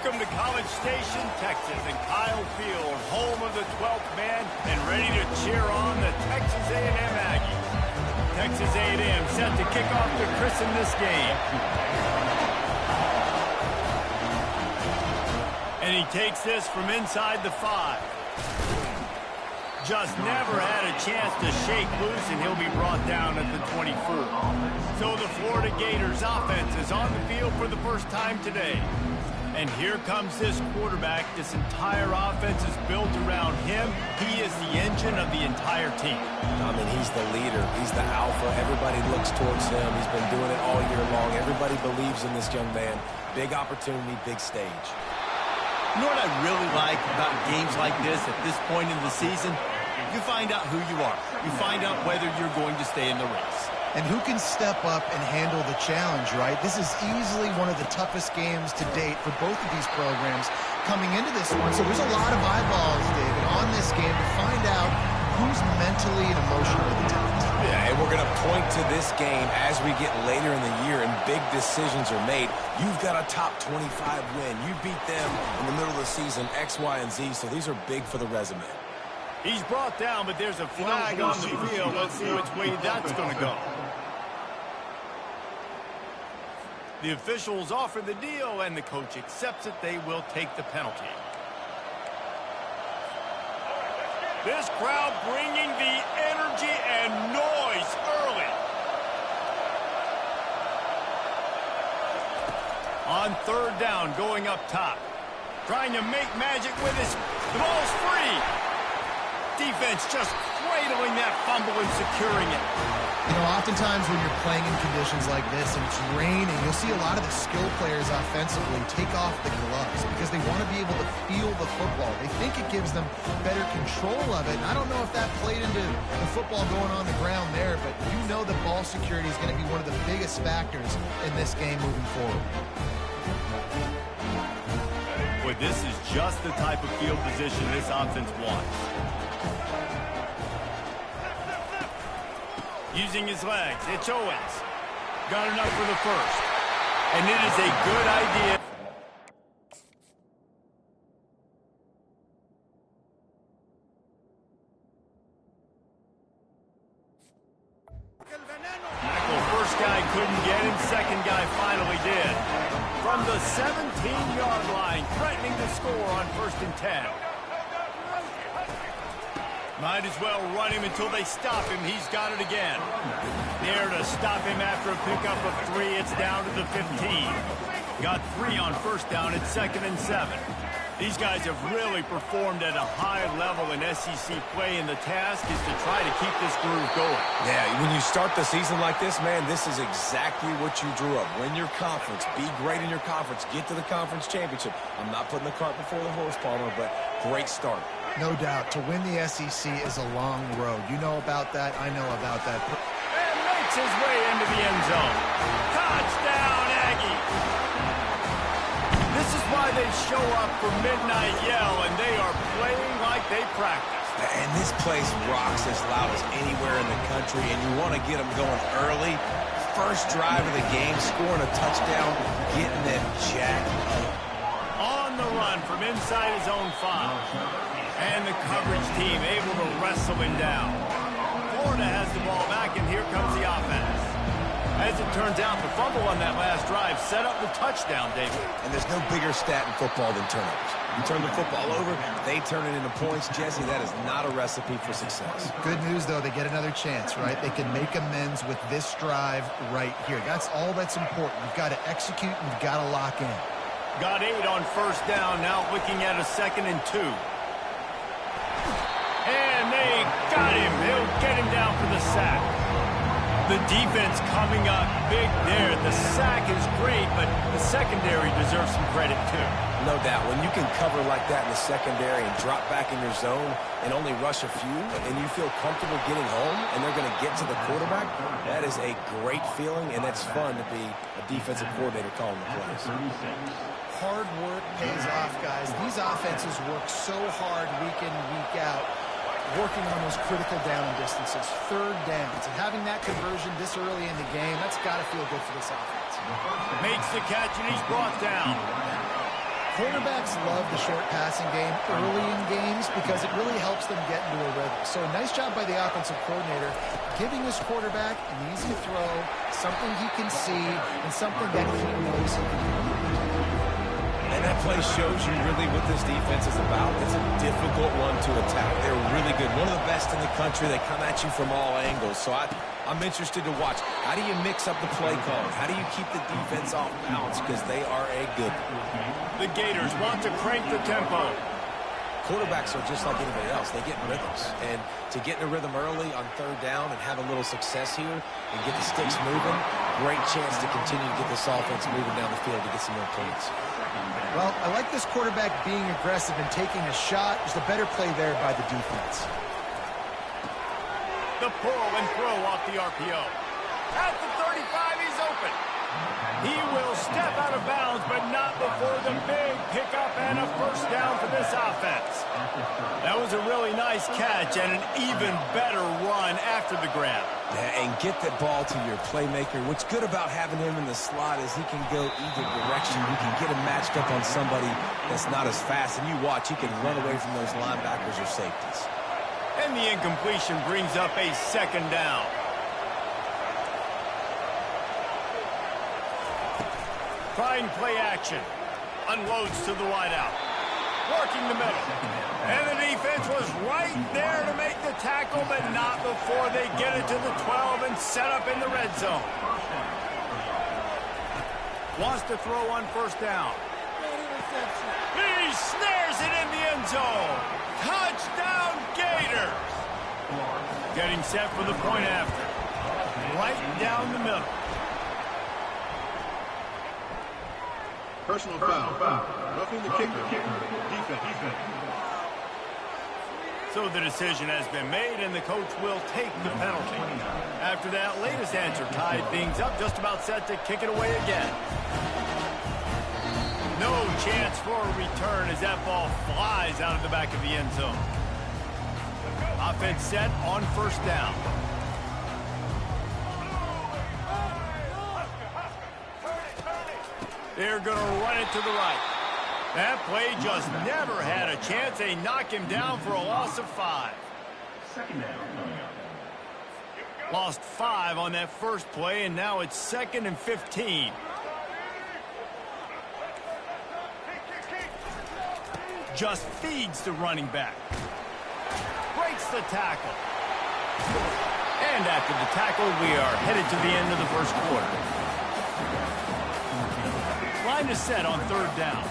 Welcome to College Station, Texas, and Kyle Field, home of the 12th man, and ready to cheer on the Texas A&M Aggies. Texas A&M set to kick off to christen this game. And he takes this from inside the 5. Just never had a chance to shake loose, and he'll be brought down at the 24. So the Florida Gators offense is on the field for the first time today. And here comes this quarterback. This entire offense is built around him. He is the engine of the entire team. I mean, he's the leader. He's the alpha. Everybody looks towards him. He's been doing it all year long. Everybody believes in this young man. Big opportunity, big stage. You know what I really like about games like this at this point in the season? You find out who you are. You find out whether you're going to stay in the race. And who can step up and handle the challenge, right? This is easily one of the toughest games to date for both of these programs coming into this one. So there's a lot of eyeballs, David, on this game to find out who's mentally and emotionally the toughest. Yeah, and we're going to point to this game as we get later in the year and big decisions are made. You've got a top 25 win. You beat them in the middle of the season, X, Y, and Z, so these are big for the resume. He's brought down, but there's a flag on the field. Let's see which way that's going to go. The officials offer the deal, and the coach accepts it. They will take the penalty. This crowd bringing the energy and noise early. On 3rd down, going up top. Trying to make magic with his... The ball's free. Defense just cradling that fumble and securing it. You know, oftentimes when you're playing in conditions like this and it's raining, you'll see a lot of the skill players offensively take off the gloves because they want to be able to feel the football. They think it gives them better control of it. And I don't know if that played into the football going on the ground there, but you know that ball security is going to be one of the biggest factors in this game moving forward. Boy, this is just the type of field position this offense wants. Using his legs, it's Owens. Got enough for the first. And it is a good idea. Michael, first guy couldn't get him, second guy finally did. From the 17-yard line, threatening to score on 1st and 10. Might as well run him until they stop him. He's got it again. There to stop him after a pickup of 3. It's down to the 15. Got 3 on 1st down. It's 2nd and 7. These guys have really performed at a high level in SEC play, and the task is to try to keep this groove going. Yeah, when you start the season like this, man, this is exactly what you drew up. Win your conference. Be great in your conference. Get to the conference championship. I'm not putting the cart before the horse, Palmer, but great start. No doubt. To win the SEC is a long road. You know about that. I know about that. And makes his way into the end zone. Touchdown, Aggie. This is why they show up for Midnight Yell, and they are playing like they practice. And this place rocks as loud as anywhere in the country, and you want to get them going early. First drive of the game, scoring a touchdown, getting them jacked up. On the run from inside his own 5. And the coverage team able to wrestle him down. Florida has the ball back, and here comes the offense. As it turns out, the fumble on that last drive set up the touchdown, David. And there's no bigger stat in football than turnovers. You turn the football over, they turn it into points. Jesse, that is not a recipe for success. Good news, though, they get another chance, right? They can make amends with this drive right here. That's all that's important. You've got to execute, and you've got to lock in. Got 8 on 1st down, now looking at a 2nd and 2. And they got him. They'll get him down for the sack. The defense coming up big there. The sack is great, but the secondary deserves some credit too. No doubt. When you can cover like that in the secondary and drop back in your zone and only rush a few, and you feel comfortable getting home, and they're going to get to the quarterback, that is a great feeling, and that's fun to be a defensive coordinator calling the plays. Hard work pays off, guys. These offenses work so hard week in, week out, working on those critical down distances, 3rd downs, and having that conversion this early in the game, that's got to feel good for this offense. Makes the catch, and he's brought down. Quarterbacks love the short passing game early in games because it really helps them get into a rhythm. So a nice job by the offensive coordinator giving his quarterback an easy throw, something he can see, and something that he knows he can do. And that play shows you really what this defense is about. It's a difficult one to attack. They're really good. One of the best in the country. They come at you from all angles. So I'm interested to watch. How do you mix up the play calling? How do you keep the defense off balance? Because they are a good one. The Gators want to crank the tempo. Quarterbacks are just like anybody else. They get in rhythms. And to get in a rhythm early on third down and have a little success here and get the sticks moving, great chance to continue to get this offense moving down the field to get some more points. Well, I like this quarterback being aggressive and taking a shot. There's a better play there by the defense. The pull and throw off the RPO. At the 35, he's open. He will step out of bounds, but not before the big pickup and a first down for this offense. That was a really nice catch and an even better run after the grab. Yeah, and get that ball to your playmaker. What's good about having him in the slot is he can go either direction. You can get him matched up on somebody that's not as fast, and you watch, he can run away from those linebackers or safeties. And the incompletion brings up a second down. Trying play action. Unloads to the wideout. Working the middle. And the defense was right there to make the tackle, but not before they get it to the 12 and set up in the red zone. Wants to throw on first down. He snares it in the end zone. Touchdown, Gators. Getting set for the point after. Right down the middle. Personal foul. Roughing the kicker. Defense. So the decision has been made, and the coach will take the penalty. After that latest answer tied things up, just about set to kick it away again. No chance for a return as that ball flies out of the back of the end zone. Offense set on first down. They're going to run it to the right. That play just never had a chance. They knock him down for a loss of 5. Second down coming up. Lost 5 on that first play, and now it's 2nd and 15. Just feeds the running back. Breaks the tackle. And after the tackle, we are headed to the end of the first quarter. Line is set on third down.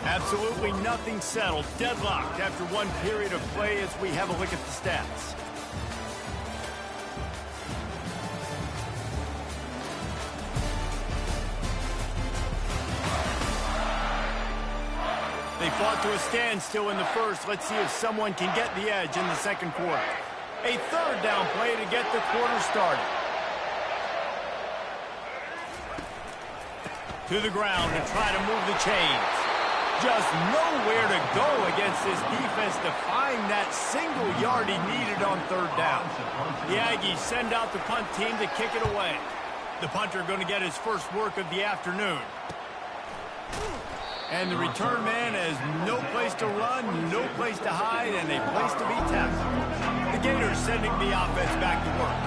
Absolutely nothing settled. Deadlocked after one period of play as we have a look at the stats. They fought to a standstill in the first. Let's see if someone can get the edge in the second quarter. A third down play to get the quarter started. To the ground to try to move the chains. Just nowhere to go against this defense to find that single yard he needed on third down. The Aggies send out the punt team to kick it away. The punter going to get his first work of the afternoon. And the return man has no place to run, no place to hide, and a place to be tackled. The Gators sending the offense back to work.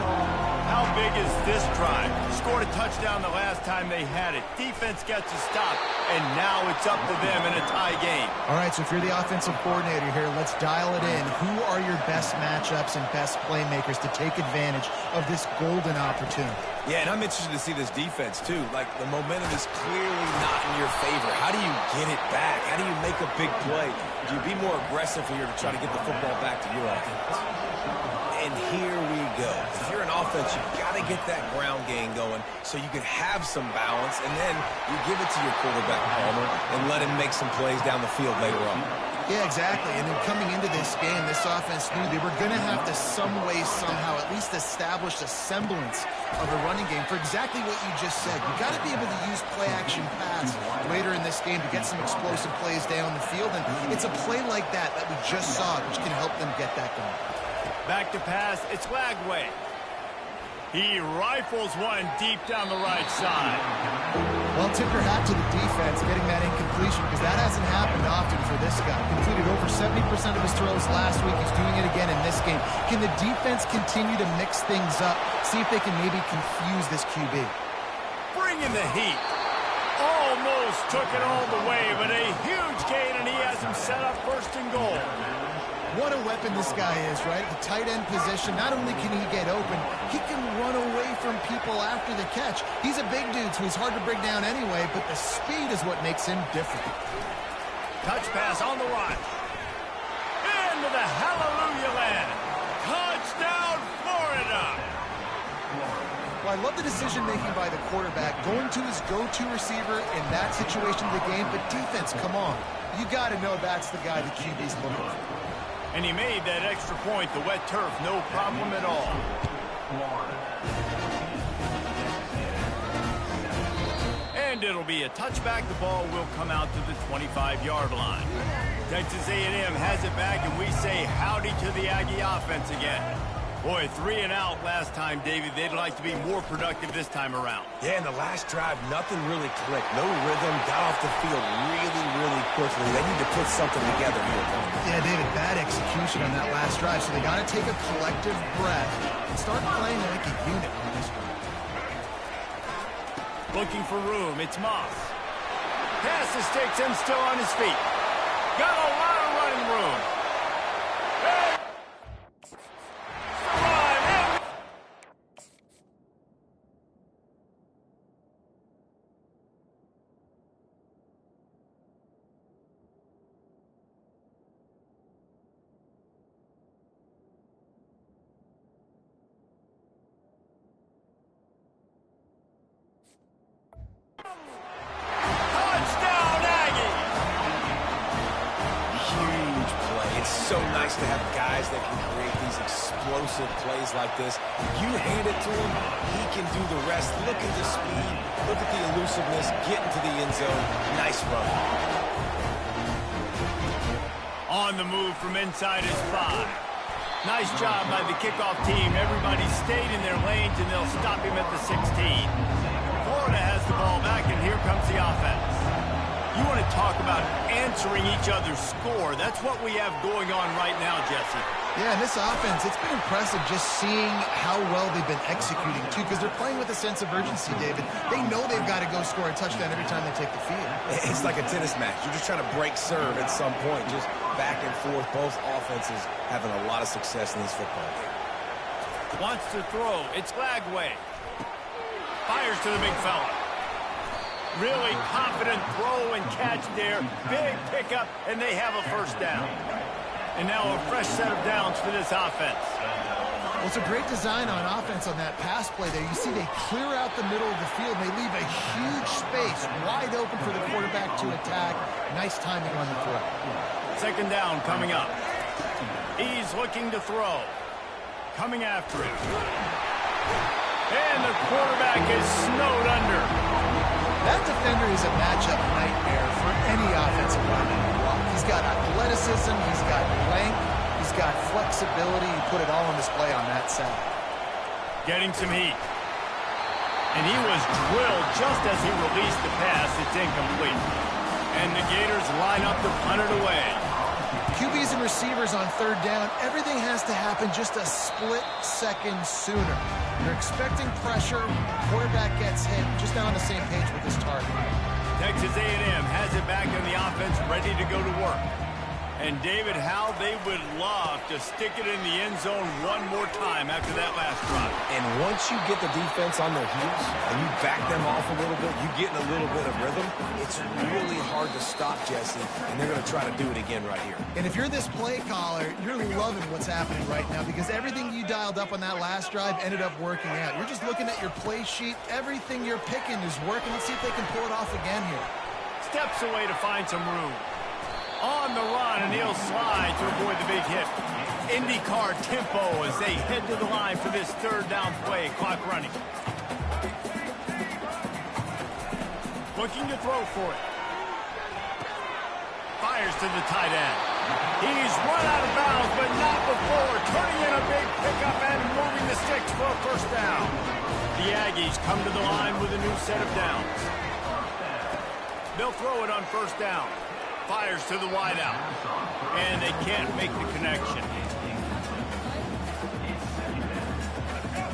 How big is this drive? Scored a touchdown the last time they had it. Defense gets a stop, and now it's up to them in a tie game. All right, so if you're the offensive coordinator here, let's dial it in. Who are your best matchups and best playmakers to take advantage of this golden opportunity? Yeah, and I'm interested to see this defense, too. Like, the momentum is clearly not in your favor. How do you get it back? How do you make a big play? Do you be more aggressive here to try to get the football back to your offense? And here we go. If you're an offense, you've got to get that ground game going so you can have some balance, and then you give it to your quarterback, Palmer, and let him make some plays down the field later on. Yeah, exactly. And then coming into this game, this offense knew they were going to have to some way, somehow, at least establish a semblance of a running game for exactly what you just said. You got to be able to use play-action pass later in this game to get some explosive plays down the field. And it's a play like that we just saw, which can help them get that going. Back to pass, it's Lagway. He rifles one deep down the right side. Well, tip your hat to the defense getting that incompletion, because that hasn't happened often for this guy. Completed over 70% of his throws last week. He's doing it again in this game. Can the defense continue to mix things up, see if they can maybe confuse this QB? Bringing the heat. Almost took it all the way, but a huge gain, and he has him set up first and goal. What a weapon this guy is, right? The tight end position, not only can he get open, he can run away from people after the catch. He's a big dude, so he's hard to bring down anyway, but the speed is what makes him different. Touch pass on the run. Into the hallelujah land. Touchdown, Florida! Well, I love the decision-making by the quarterback, going to his go-to receiver in that situation of the game, but defense, come on. You got to know that's the guy the QB's looking for. And he made that extra point, the wet turf, no problem at all. And it'll be a touchback. The ball will come out to the 25-yard line. Texas A&M has it back, and we say howdy to the Aggie offense again. Boy, 3 and out last time, David. They'd like to be more productive this time around. Yeah, in the last drive, nothing really clicked. No rhythm, got off the field really quickly. They need to put something together here. Yeah, David, bad execution on that last drive, so they got to take a collective breath and start playing like a unit on this one. Looking for room, it's Moss. Pass the sticks and still on his feet. Got a lot of running room. So nice to have guys that can create these explosive plays like this. You hand it to him, he can do the rest. Look at the speed, look at the elusiveness, get into the end zone. Nice run. On the move from inside his 5. Nice job by the kickoff team. Everybody stayed in their lanes, and they'll stop him at the 16. Florida has the ball back, and here comes the offense. You want to talk about answering each other's score. That's what we have going on right now, Jesse. Yeah, and this offense, it's been impressive just seeing how well they've been executing, too, because they're playing with a sense of urgency, David. They know they've got to go score a touchdown every time they take the field. It's like a tennis match. You're just trying to break serve at some point, just back and forth. Both offenses having a lot of success in this football game. Wants to throw. It's Lagway. Fires to the big fella. Really confident throw and catch there. Big pickup, and they have a first down. And now a fresh set of downs for this offense. Well, it's a great design on offense on that pass play there. You see they clear out the middle of the field. They leave a huge space wide open for the quarterback to attack. Nice timing on the throw. Second down coming up. He's looking to throw. Coming after it. And the quarterback is snowed under. That defender is a matchup nightmare for any offensive lineman to block. He's got athleticism, he's got length, he's got flexibility. He put it all on display on that side. Getting some heat. And he was drilled just as he released the pass. It's incomplete. And the Gators line up to punt it away. QBs and receivers on third down, everything has to happen just a split second sooner. They're expecting pressure, quarterback gets hit, just not on the same page with his target. Texas A&M has it back on the offense, ready to go to work. And David, how they would love to stick it in the end zone one more time after that last drive. And once you get the defense on their heels and you back them off a little bit, you get in a little bit of rhythm, it's really hard to stop, Jesse, and they're going to try to do it again right here. And if you're this play caller, you're loving what's happening right now because everything you dialed up on that last drive ended up working out. You're just looking at your play sheet. Everything you're picking is working. Let's see if they can pull it off again here. Steps away to find some room. On the run, and he'll slide to avoid the big hit. IndyCar tempo as they head to the line for this third down play. Clock running. Looking to throw for it. Fires to the tight end. He's run out of bounds, but not before turning in a big pickup and moving the sticks for a first down. The Aggies come to the line with a new set of downs. They'll throw it on first down. Fires to the wideout. And they can't make the connection.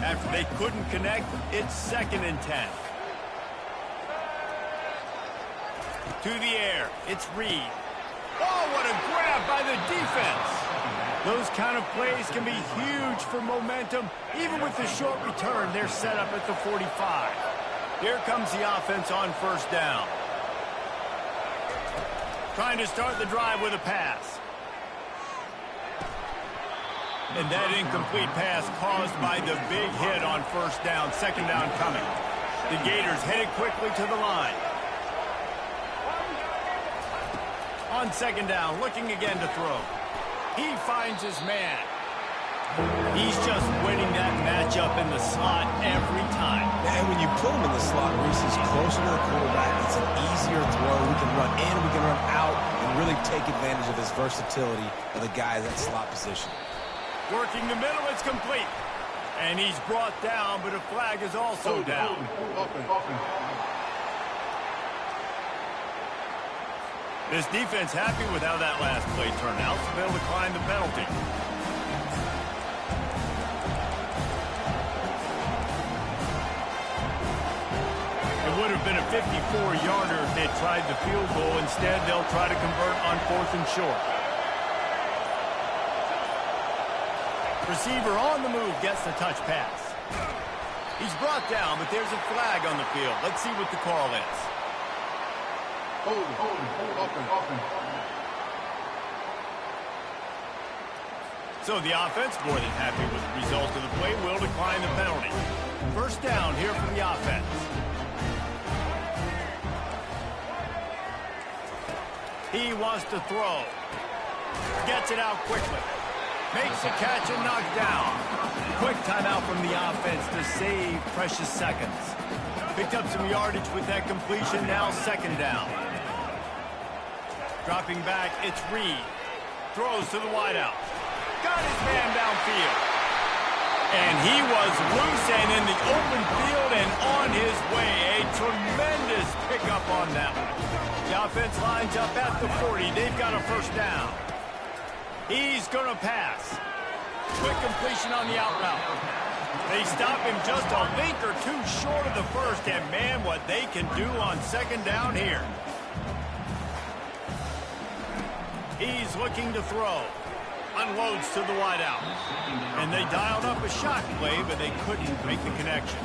After they couldn't connect, it's 2nd and 10. To the air, it's Reed. Oh, what a grab by the defense. Those kind of plays can be huge for momentum. Even with the short return, they're set up at the 45. Here comes the offense on first down. Trying to start the drive with a pass. And that incomplete pass caused by the big hit on first down. 2nd down coming. The Gators headed quickly to the line. On 2nd down, looking again to throw. He finds his man. He's just winning that matchup in the slot every time. And when you put him in the slot, Reese, he's closer to the quarterback. It's an easier throw. We can run in, we can run out, and really take advantage of his versatility of the guy in that slot position. Working the middle, it's complete. And he's brought down, but a flag is also down. This defense happy with how that last play turned out, so they'll decline the penalty. It would have been a 54-yarder if they tried the field goal. Instead, they'll try to convert on 4th and short. Receiver on the move gets the touch pass. He's brought down, but there's a flag on the field. Let's see what the call is. So the offense, more than happy with the result of the play, will decline the penalty. First down here for the offense. He wants to throw. Gets it out quickly. Makes a catch and knocked down. Quick timeout from the offense to save precious seconds. Picked up some yardage with that completion, now 2nd down. Dropping back, it's Reed. Throws to the wideout. Got his man downfield. And he was loose and in the open field and on his way. A tremendous pickup on that one. The offense lines up at the 40. They've got a first down. He's going to pass. Quick completion on the out route. They stop him just a link or two short of the first, and man, what they can do on 2nd down here. He's looking to throw. Unloads to the wideout. And they dialed up a shot play, but they couldn't make the connection.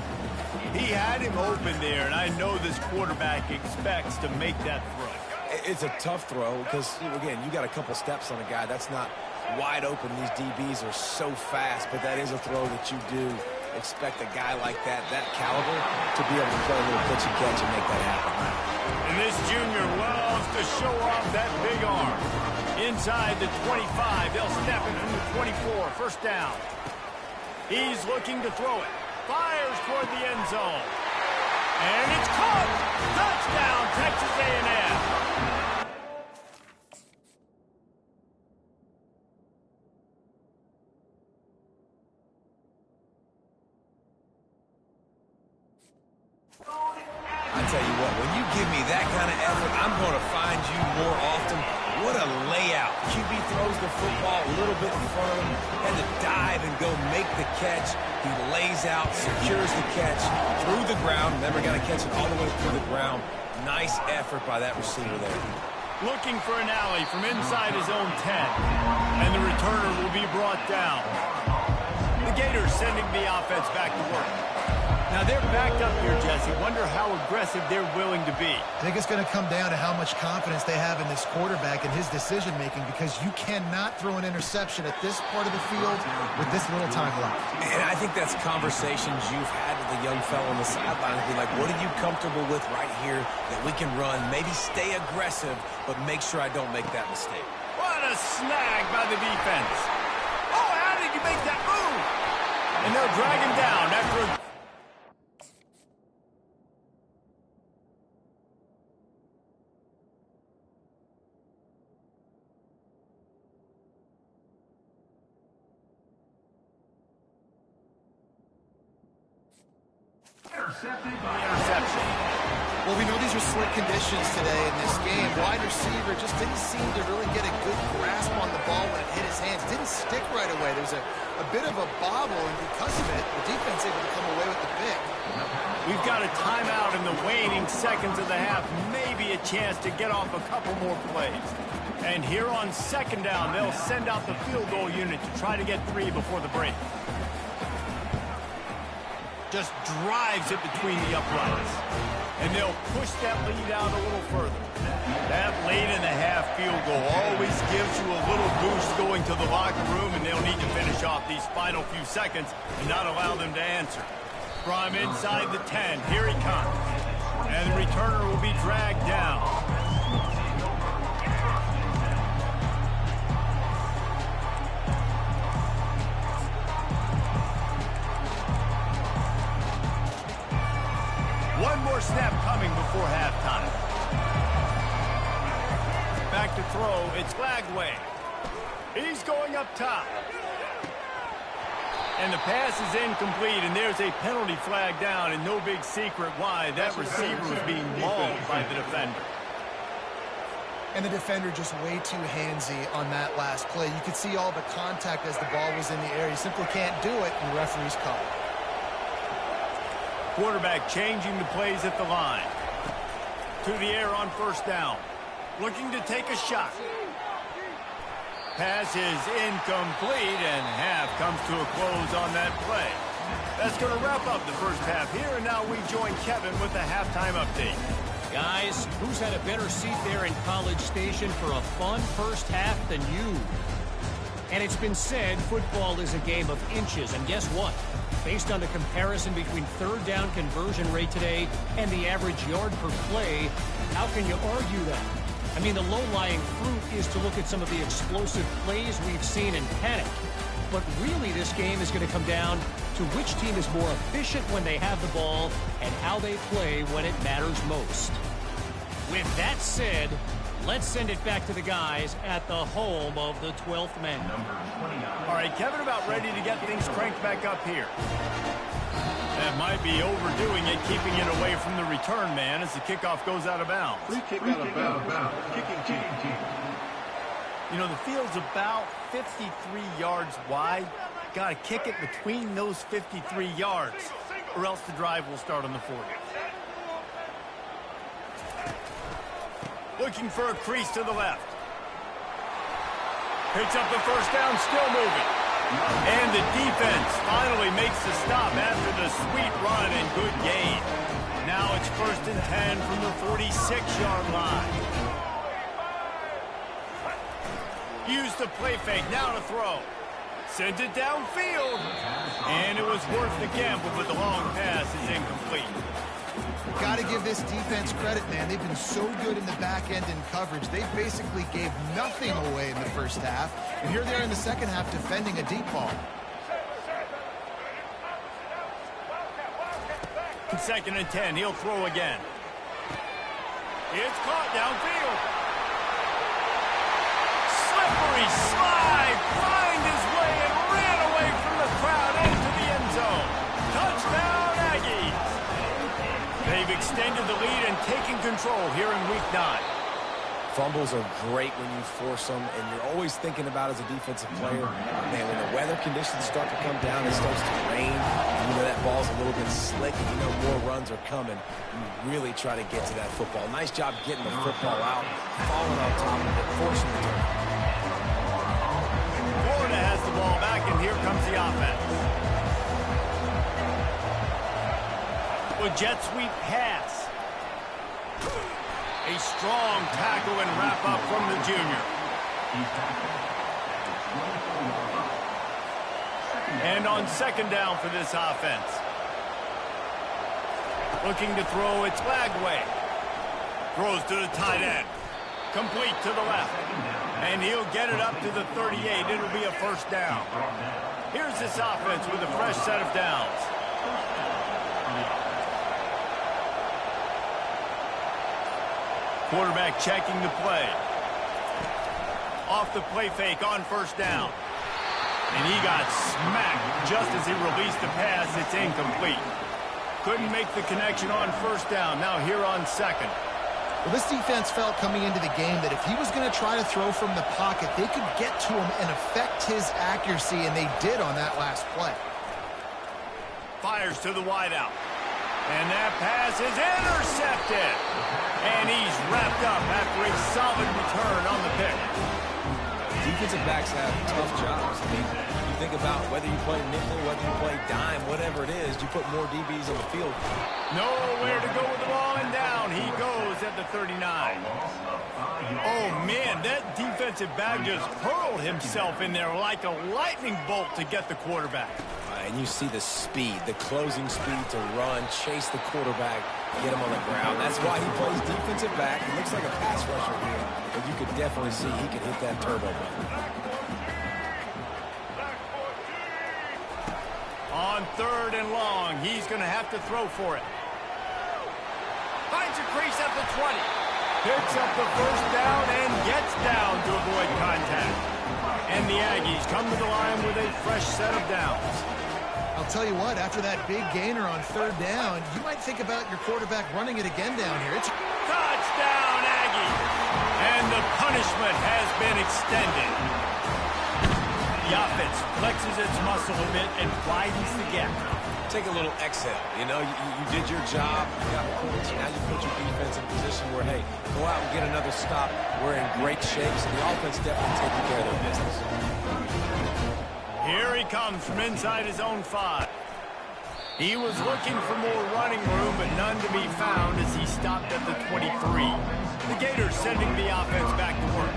He had him open there, and I know this quarterback expects to make that throw. It's a tough throw because, again, you got a couple steps on a guy. That's not wide open. These DBs are so fast, but that is a throw that you do expect a guy like that caliber, to be able to play a little pitch and catch and make that happen. And this junior loves to show off that big arm. Inside the 25, they'll snap it from the 24, first down. He's looking to throw it. Fires toward the end zone. And it's caught! Touchdown, Texas A&M! I tell you what, when you give me that kind of effort, I'm going to find you more often. What a layout. QB throws the football a little bit in front of him, had to dive and go make the catch. He lays out, secures the catch through the ground. Never got to catch it all the way through the ground. Nice effort by that receiver there. Looking for an alley from inside his own 10. And the returner will be brought down. The Gators sending the offense back to work. Now they're backed up here, Jesse. Wonder how aggressive they're willing to be. I think it's going to come down to how much confidence they have in this quarterback and his decision-making, because you cannot throw an interception at this part of the field with this little time left. And I think that's conversations you've had with the young fellow on the sideline. Be like, what are you comfortable with right here that we can run? Maybe stay aggressive, but make sure I don't make that mistake. What a snag by the defense. Oh, how did you make that move? And they'll drag him down after a... intercepted. The interception. Well, we know these are slick conditions today in this game. Wide receiver just didn't seem to really get a good grasp on the ball when it hit his hands. Didn't stick right away. There's a bit of a bobble, and because of it, the defense able to come away with the pick. We've got a timeout in the waning seconds of the half. Maybe a chance to get off a couple more plays. And here on second down, they'll send out the field goal unit to try to get 3 before the break. Just drives it between the uprights. And they'll push that lead out a little further. That late in the half field goal always gives you a little boost going to the locker room, and they'll need to finish off these final few seconds and not allow them to answer. From inside the 10, here he comes. And the returner will be dragged down. One more snap coming before halftime. Back to throw. It's Flagway. He's going up top. And the pass is incomplete, and there's a penalty flag down, and no big secret why. That receiver was being mauled by the defender. And the defender just way too handsy on that last play. You could see all the contact as the ball was in the air. You simply can't do it, and the referee's call. Quarterback changing the plays at the line. To the air on first down. Looking to take a shot. Pass is incomplete, and half comes to a close on that play. That's going to wrap up the first half here, and now we join Kevin with the halftime update. Guys, who's had a better seat there in College Station for a fun first half than you? And it's been said football is a game of inches, and guess what? Based on the comparison between third down conversion rate today and the average yard per play, how can you argue that? I mean, the low-lying fruit is to look at some of the explosive plays we've seen and panic. But really, this game is going to come down to which team is more efficient when they have the ball and how they play when it matters most. With that said, let's send it back to the guys at the home of the 12th man. All right, Kevin, about ready to get things cranked back up here. That might be overdoing it, keeping it away from the return man as the kickoff goes out of bounds. Free kick out of bounds. Kicking team. You know, the field's about 53 yards wide. Got to kick it between those 53 yards, or else the drive will start on the 40. Looking for a crease to the left. Picks up the first down, still moving. And the defense finally makes the stop after the sweet run and good gain. Now it's 1st and 10 from the 46-yard line. Use the play fake, now to throw. Sends it downfield. And it was worth the gamble, but the long pass is incomplete. Got to give this defense credit, man. They've been so good in the back end in coverage. They basically gave nothing away in the first half. And here they are in the second half defending a deep ball. 2nd and 10, he'll throw again. It's caught downfield. Slippery slide, find his way and ran away from the crowd into the end zone. Touchdown, Aggies. They've extended the lead and taken control here in Week 9. Fumbles are great when you force them, and you're always thinking about as a defensive player, man, when the weather conditions start to come down, it starts to rain, and you know that ball's a little bit slick, and you know more runs are coming. You really try to get to that football. Nice job getting the football out, falling on top of it, forcing the turn. Florida has the ball back, and here comes the offense. With jet sweep pass. A strong tackle and wrap up from the junior. And on 2nd down for this offense. Looking to throw, it's Flagway. Throws to the tight end. Complete to the left. And he'll get it up to the 38. It'll be a 1st down. Here's this offense with a fresh set of downs. Quarterback checking the play. Off the play fake on 1st down. And he got smacked just as he released the pass. It's incomplete. couldn't make the connection on first down. Now here on second. Well, this defense felt coming into the game that if he was going to try to throw from the pocket, they could get to him and affect his accuracy, and they did on that last play. Fires to the wideout. And that pass is intercepted. And he's wrapped up after a solid return on the pick. Defensive backs have tough jobs. I mean, you think about whether you play nickel, whether you play dime, whatever it is, you put more DBs on the field. Nowhere to go with the ball, and down he goes at the 39. Oh, man, that defensive back just hurled himself in there like a lightning bolt to get the quarterback. And you see the speed, the closing speed to run, chase the quarterback, get him on the ground. That's why he plays defensive back. He looks like a pass rusher here, but you could definitely see he can hit that turbo button. On third and long, he's going to have to throw for it. Finds a crease at the 20. Picks up the first down and gets down to avoid contact. And the Aggies come to the line with a fresh set of downs. I'll tell you what, after that big gainer on third down, you might think about your quarterback running it again down here. It's touchdown, Aggie! And the punishment has been extended. The offense flexes its muscle a bit and widens the gap. Take a little exhale. You know, you did your job. You got points. Now you put your defense in a position where, hey, go out and get another stop. We're in great shape, so the offense definitely taking care of their business. Here he comes from inside his own 5. He was looking for more running room, but none to be found as he stopped at the 23. The Gators sending the offense back to work.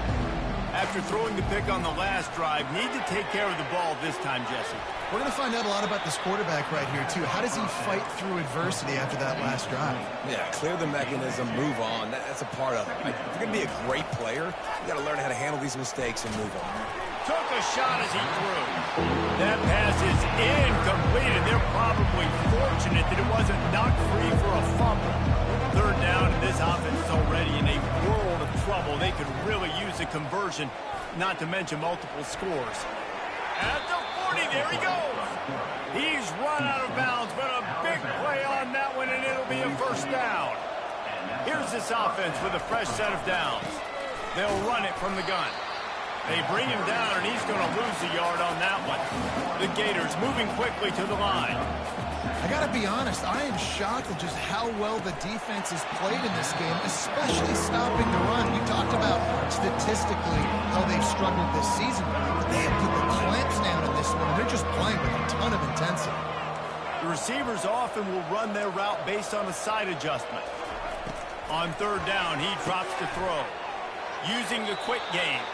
After throwing the pick on the last drive, need to take care of the ball this time, Jesse. We're going to find out a lot about this quarterback right here, too. How does he fight through adversity after that last drive? Yeah, clear the mechanism, move on. That's a part of it. If you're going to be a great player, you got to learn how to handle these mistakes and move on. Took a shot as he threw. That pass is incomplete, and they're probably fortunate that it wasn't knocked free for a fumble. Third down, and this offense is already in a world of trouble. They could really use a conversion, not to mention multiple scores. At the 40, there he goes. He's run out of bounds, but a big play on that one, and it'll be a first down. Here's this offense with a fresh set of downs. They'll run it from the gun. They bring him down, and he's going to lose a yard on that one. The Gators moving quickly to the line. I got to be honest, I am shocked at just how well the defense has played in this game, especially stopping the run. We talked about statistically how they've struggled this season, but they have put the clamps down in this one, and they're just playing with a ton of intensity. The receivers often will run their route based on a side adjustment. On third down, he drops to throw. Using the quick game.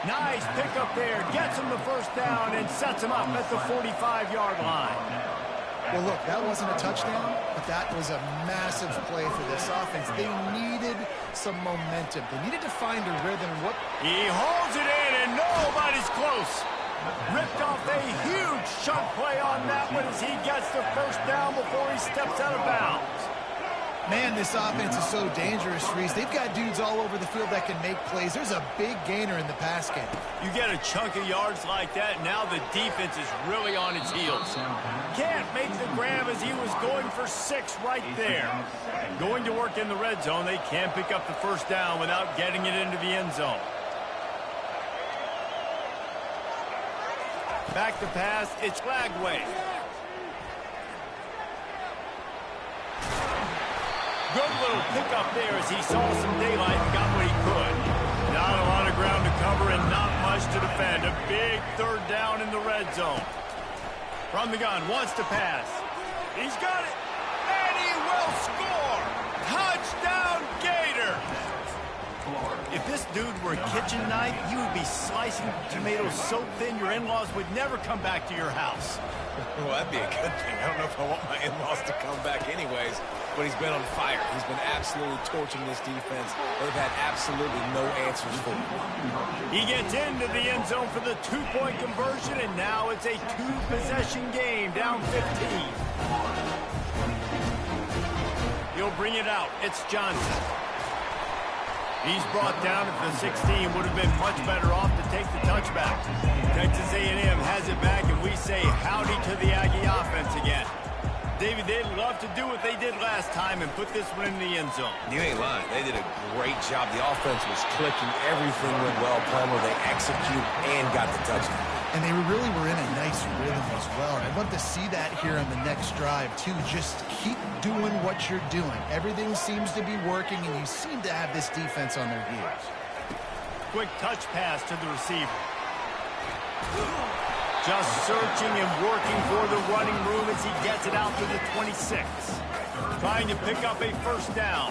Nice pickup there, gets him the first down and sets him up at the 45-yard line. Well, look, that wasn't a touchdown, but that was a massive play for this offense. They needed some momentum. They needed to find a rhythm. He holds it in, and nobody's close. Ripped off a huge chunk play on that one as he gets the first down before he steps out of bounds. Man, this offense is so dangerous, Reese. They've got dudes all over the field that can make plays. There's a big gainer in the pass game. You get a chunk of yards like that, now the defense is really on its heels. Can't make the grab as he was going for 6 right there. Going to work in the red zone, they can't pick up the first down without getting it into the end zone. Back to pass, it's Lagway. Good little pickup there as he saw some daylight and got what he could. Not a lot of ground to cover and not much to defend. A big third down in the red zone. From the gun, wants to pass. He's got it, and he will score! Touchdown, Gator! If this dude were a kitchen knife, you would be slicing tomatoes so thin your in-laws would never come back to your house. Well, that'd be a good thing. I don't know if I want my in-laws to come back anyways, but he's been on fire. He's been absolutely torching this defense. They've had absolutely no answers for him. He gets into the end zone for the 2-point conversion, and now it's a 2-possession game, down 15. He'll bring it out. It's Johnson. He's brought down at the 16. Would have been much better off to take the touchback. Texas A&M has it back, and we say howdy to the Aggie offense again. Davey, they'd love to do what they did last time and put this one in the end zone. You ain't lying. They did a great job. The offense was clicking. Everything went well. Plummer, they executed and got the touchdown. And they really were in a nice rhythm as well. And I'd love to see that here on the next drive, too. Just keep doing what you're doing. Everything seems to be working, and you seem to have this defense on their heels. Quick touch pass to the receiver. Just searching and working for the running room as he gets it out to the 26. Trying to pick up a first down.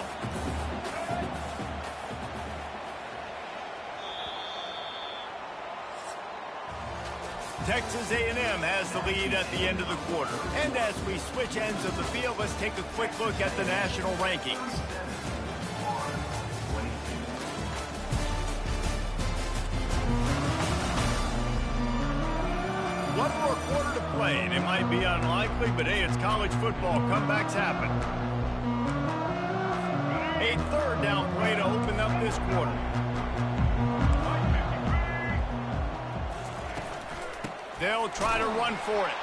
Texas A&M has the lead at the end of the quarter. And as we switch ends of the field, let's take a quick look at the national rankings. One more quarter to play, and it might be unlikely, but hey, it's college football. Comebacks happen. A third down play to open up this quarter. They'll try to run for it.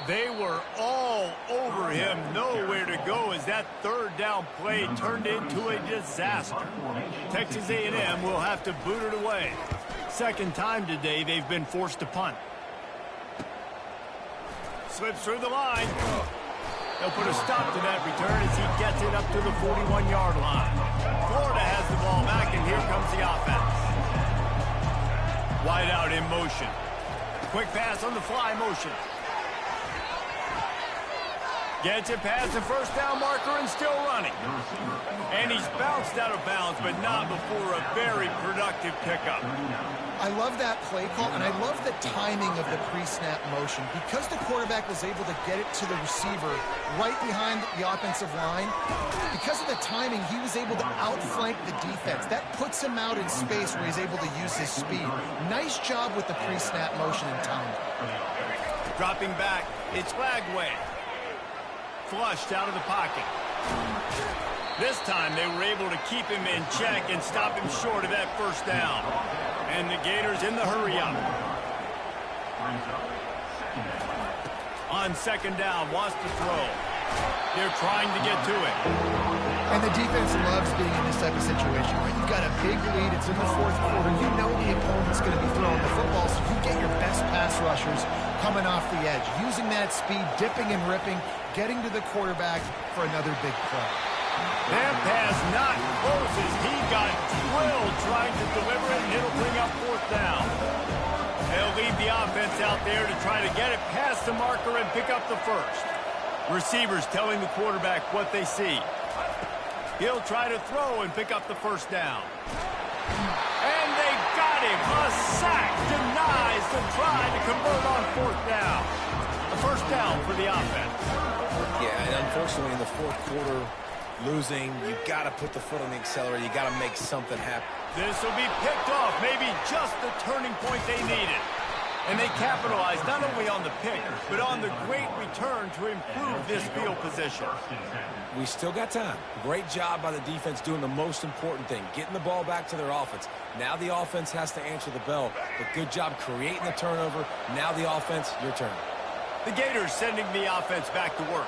They were all over him. Nowhere to go as that third down play turned into a disaster. Texas A&M will have to boot it away. Second time today they've been forced to punt. Slips through the line. They'll put a stop to that return as he gets it up to the 41-yard line. Florida has the ball back, and here comes the offense. Wide out in motion. Quick pass on the fly motion. Gets it past the first down marker and still running. And he's bounced out of bounds, but not before a very productive pickup. I love that play call, and I love the timing of the pre-snap motion. Because the quarterback was able to get it to the receiver right behind the offensive line, because of the timing, he was able to outflank the defense. That puts him out in space where he's able to use his speed. Nice job with the pre-snap motion and timing. Dropping back, it's Lagway. Flushed out of the pocket. This time they were able to keep him in check and stop him short of that first down. And the Gators in the hurry up. On second down, wants to throw. They're trying to get to it. And the defense loves being in this type of situation, right? You've got a big lead. It's in the fourth quarter. You know the opponent's going to be throwing the football, so you get your best pass rushers coming off the edge, using that speed, dipping and ripping, getting to the quarterback for another big play. That pass not close as he got drilled trying to deliver it, and it'll bring up fourth down. They'll leave the offense out there to try to get it past the marker and pick up the first. Receivers telling the quarterback what they see. He'll try to throw and pick up the first down. And they got him. A sack denies the try to convert on fourth down. A first down for the offense. Yeah, and unfortunately in the fourth quarter, losing, you got to put the foot on the accelerator. You got to make something happen. This will be picked off. Maybe just the turning point they needed. And they capitalized not only on the pick, but on the great return to improve this field position. We still got time. Great job by the defense doing the most important thing, getting the ball back to their offense. Now the offense has to answer the bell, but good job creating the turnover. Now the offense, your turn. The Gators sending the offense back to work.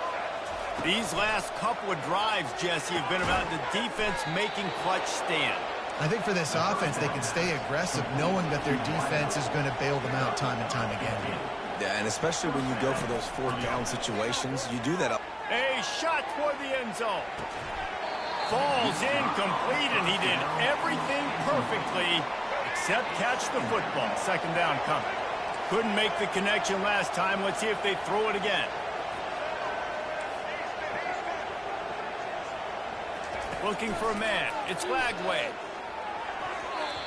These last couple of drives, Jesse, have been about the defense making clutch stand. I think for this offense, they can stay aggressive knowing that their defense is going to bail them out time and time again. Yeah, and especially when you go for those fourth down situations, you do that. A shot toward the end zone. Falls incomplete, and he did everything perfectly except catch the football. Second down coming. Couldn't make the connection last time. Let's see if they throw it again. Looking for a man. It's Lagway.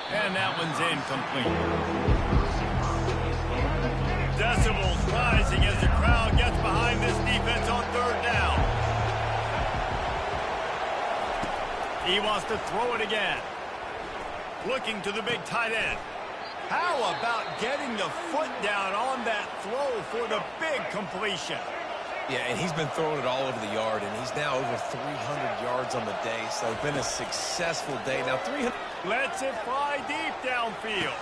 And that one's incomplete. Decibels rising as the crowd gets behind this defense on third down. He wants to throw it again. Looking to the big tight end. How about getting the foot down on that throw for the big completion? Yeah, and he's been throwing it all over the yard, and he's now over 300 yards on the day, so it's been a successful day. Now, 300... Lets it fly deep downfield.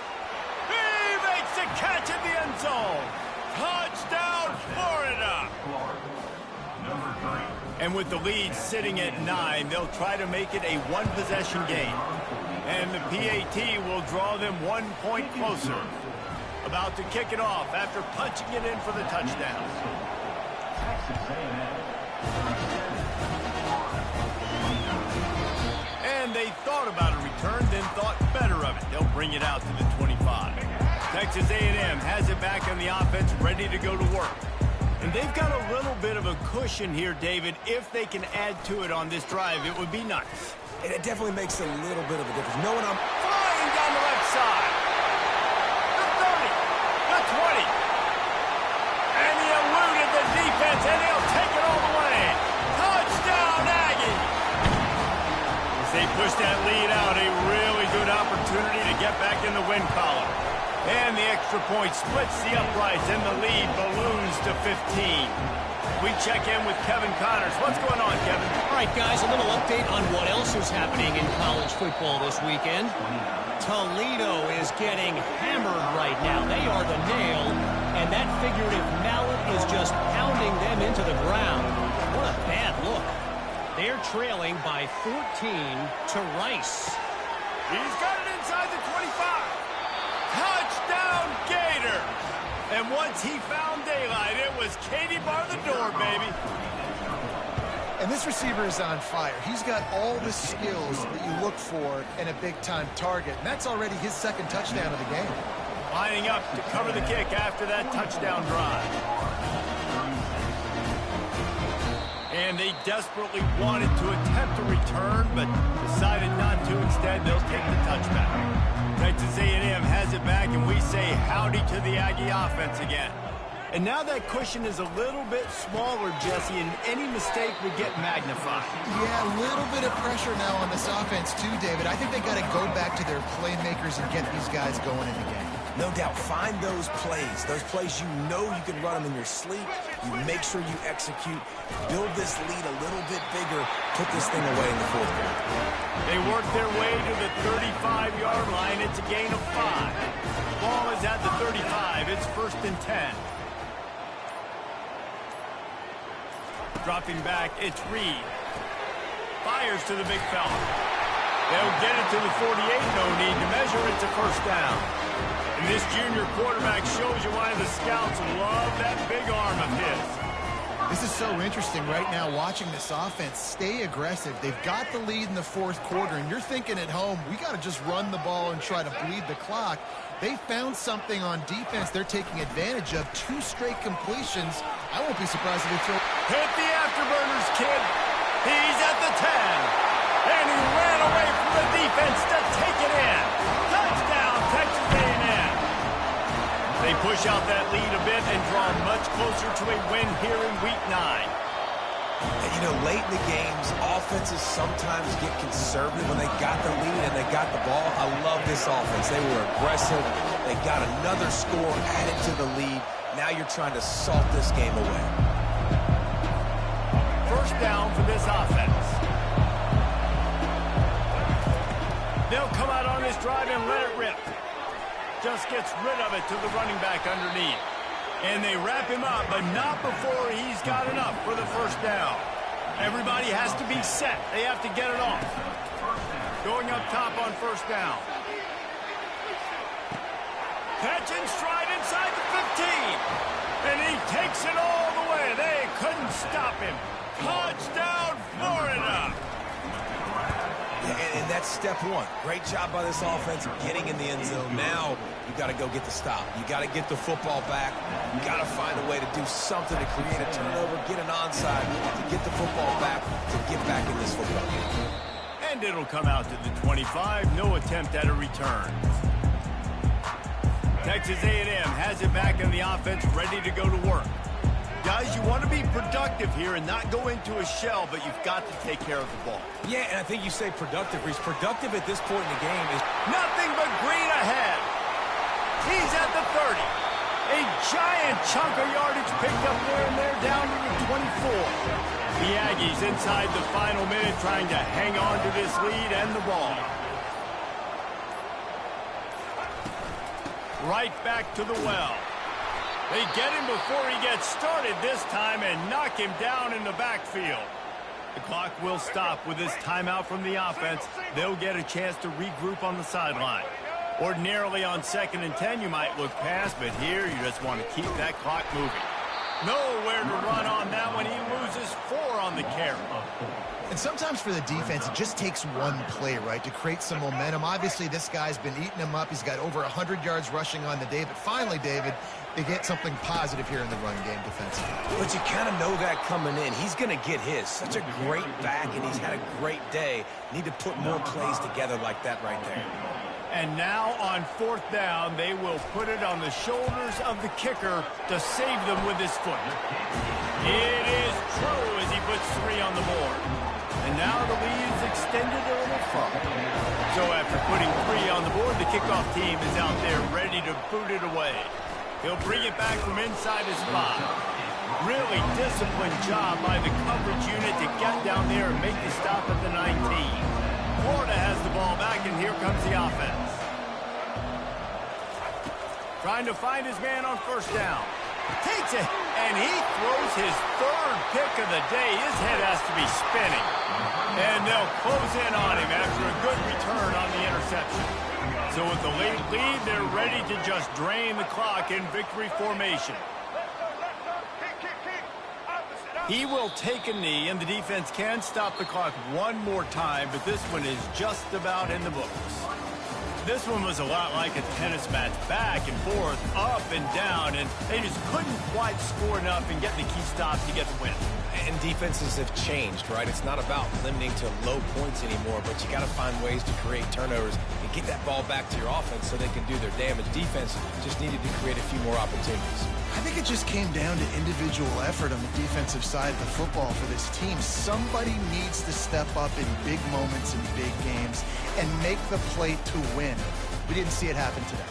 He makes the catch in the end zone. Touchdown, Florida. And with the lead sitting at 9, they'll try to make it a one-possession game. And the PAT will draw them 1 point closer. About to kick it off after punching it in for the touchdown. And they thought about a return, then thought better of it. They'll bring it out to the 25. Texas A&M has it back on the offense, ready to go to work. And they've got a little bit of a cushion here, David. If they can add to it on this drive, it would be nice. And it definitely makes a little bit of a difference. Knowing I'm flying down the left side. The 30, the 20. And he eluded the defense, and he'll take it all the way. Touchdown, Aggie. As they push that lead out, a really good opportunity to get back in the win column. And the extra point splits the uprights, and the lead balloons to 15. We check in with Kevin Connors. What's going on, Kevin? All right, guys, a little update on what else is happening in college football this weekend. Toledo is getting hammered right now. They are the nail, and that figurative mallet is just pounding them into the ground. What a bad look. They're trailing by 14 to Rice. He's got it inside the 25. Touchdown, Gator! And once he found daylight, it was Katie bar the door, baby. And this receiver is on fire. He's got all the skills that you look for in a big-time target. And that's already his second touchdown of the game. Lining up to cover the kick after that touchdown drive. And they desperately wanted to attempt a return, but decided not to. Instead, they'll take the touchback. Texas A&M has it back, and we say howdy to the Aggie offense again. And now that cushion is a little bit smaller, Jesse, and any mistake would get magnified. Yeah, a little bit of pressure now on this offense too, David. I think they got to go back to their playmakers and get these guys going in the game. no doubt find those plays you know you can run them in your sleep. You make sure you execute, build this lead a little bit bigger, put this thing away in the fourth quarter. They work their way to the 35-yard line. It's a gain of 5. Ball is at the 35. It's 1st and 10. Dropping back, it's Reed. Fires to the big fella. They'll get it to the 48. No need to measure. It's a 1st down. And this junior quarterback shows you why the scouts love that big arm of his. This is so interesting right now watching this offense stay aggressive. They've got the lead in the 4th quarter, and you're thinking at home, we got to just run the ball and try to bleed the clock. They found something on defense they're taking advantage of. 2 straight completions. I won't be surprised if they throw. Hit the afterburners, kid. He's at the 10. And he ran away from the defense to take it in. Touchdown, Texas A&M. They push out that lead a bit and draw much closer to a win here in Week 9. And, you know, late in the games, offenses sometimes get conservative when they got the lead and they got the ball. I love this offense. They were aggressive. They got another score added to the lead. Now you're trying to salt this game away. 1st down for this offense. They'll come out on this drive and let it rip. Just gets rid of it to the running back underneath. And they wrap him up, but not before he's got enough for the 1st down. Everybody has to be set. They have to get it off. Going up top on 1st down. Catch and stride inside the 15. And he takes it all the way. They couldn't stop him. Touchdown, Florida. And that's step 1. Great job by this offense getting in the end zone. Now you got to go get the stop. You got to get the football back. You got to find a way to do something to create a turnover, get an onside, to get the football back, to get back in this football game. And it'll come out to the 25. No attempt at a return. Texas A&M has it back in the offense, ready to go to work. Guys, you want to be productive here and not go into a shell, but you've got to take care of the ball. Yeah, and I think you say productive. He's productive at this point in the game. Is nothing but green ahead. He's at the 30. A giant chunk of yardage picked up there, and they're down to the 24. The Aggies inside the final minute trying to hang on to this lead and the ball. Right back to the well. They get him before he gets started this time and knock him down in the backfield. The clock will stop with this timeout from the offense. They'll get a chance to regroup on the sideline. Ordinarily on 2nd and 10, you might look past, but here you just want to keep that clock moving. Nowhere to run on that one. He loses 4 on the carry. And sometimes for the defense, it just takes one play, right, to create some momentum. Obviously, this guy's been eating him up. He's got over 100 yards rushing on the day. But finally, David, they get something positive here in the run game defensively. But you kind of know that coming in. He's going to get his. Such a great back, and he's had a great day. Need to put more plays together like that right there. And now on 4th down, they will put it on the shoulders of the kicker to save them with his foot. It is true as he puts 3 on the board. And now the lead is extended a little further. So after putting 3 on the board, the kickoff team is out there ready to boot it away. He'll bring it back from inside his 5. Really disciplined job by the coverage unit to get down there and make the stop at the 19. Florida has the ball back, and here comes the offense. Trying to find his man on 1st down. Takes it, and he throws his 3rd pick of the day. His head has to be spinning. And they'll close in on him after a good return on the interception. So with the late lead, they're ready to just drain the clock in victory formation. He will take a knee, and the defense can stop the clock one more time, but this one is just about in the books. This one was a lot like a tennis match, back and forth, up and down, and they just couldn't quite score enough and get the key stop to get the win. And defenses have changed, right? It's not about limiting to low points anymore, but you got to find ways to create turnovers and get that ball back to your offense so they can do their damage. Defense just needed to create a few more opportunities. I think it just came down to individual effort on the defensive side of the football for this team. Somebody needs to step up in big moments in big games and make the play to win. We didn't see it happen today.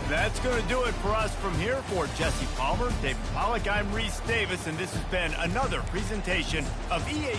That's going to do it for us from here. For Jesse Palmer, David Pollack, I'm Reese Davis, and this has been another presentation of EA.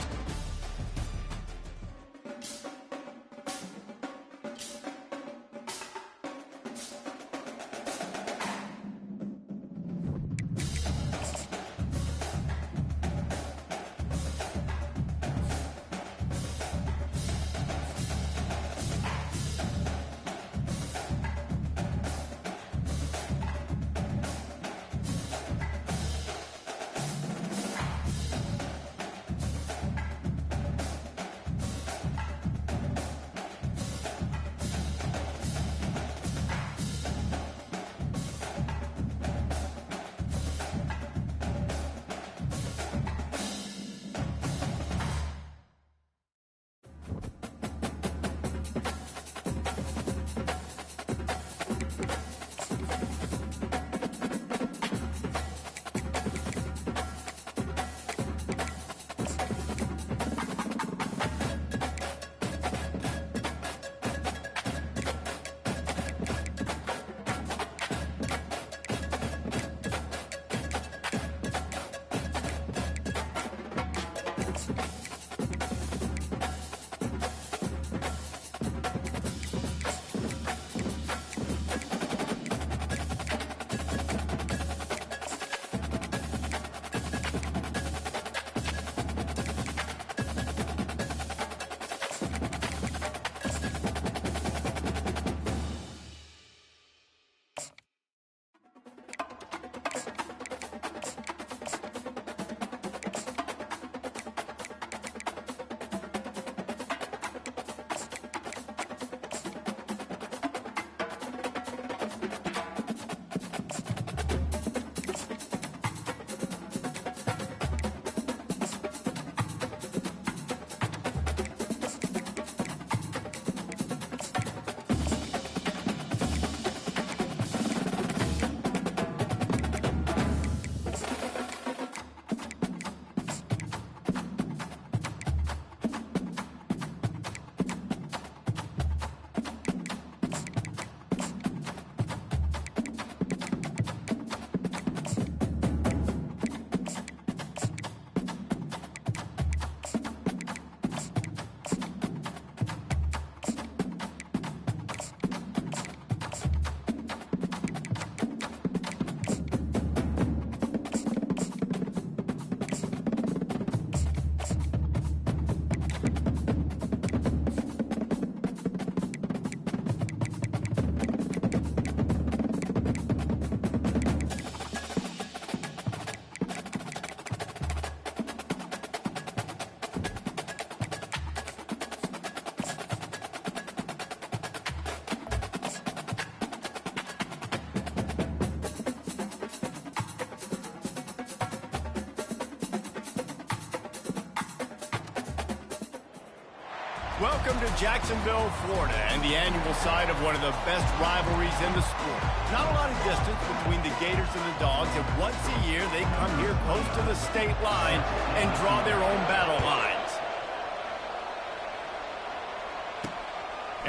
Welcome to Jacksonville, Florida, and the annual site of one of the best rivalries in the sport. Not a lot of distance between the Gators and the Dogs, and once a year they come here close to the state line and draw their own battle lines.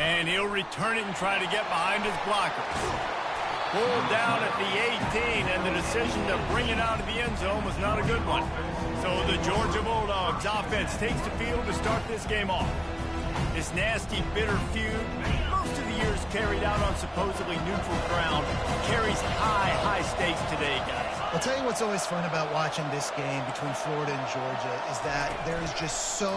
And he'll return it and try to get behind his blockers. Pulled down at the 18, and the decision to bring it out of the end zone was not a good one. So the Georgia Bulldogs offense takes the field to start this game off. This nasty, bitter feud, most of the years carried out on supposedly neutral ground, carries high stakes today, guys. I'll tell you what's always fun about watching this game between Florida and Georgia is that there is just so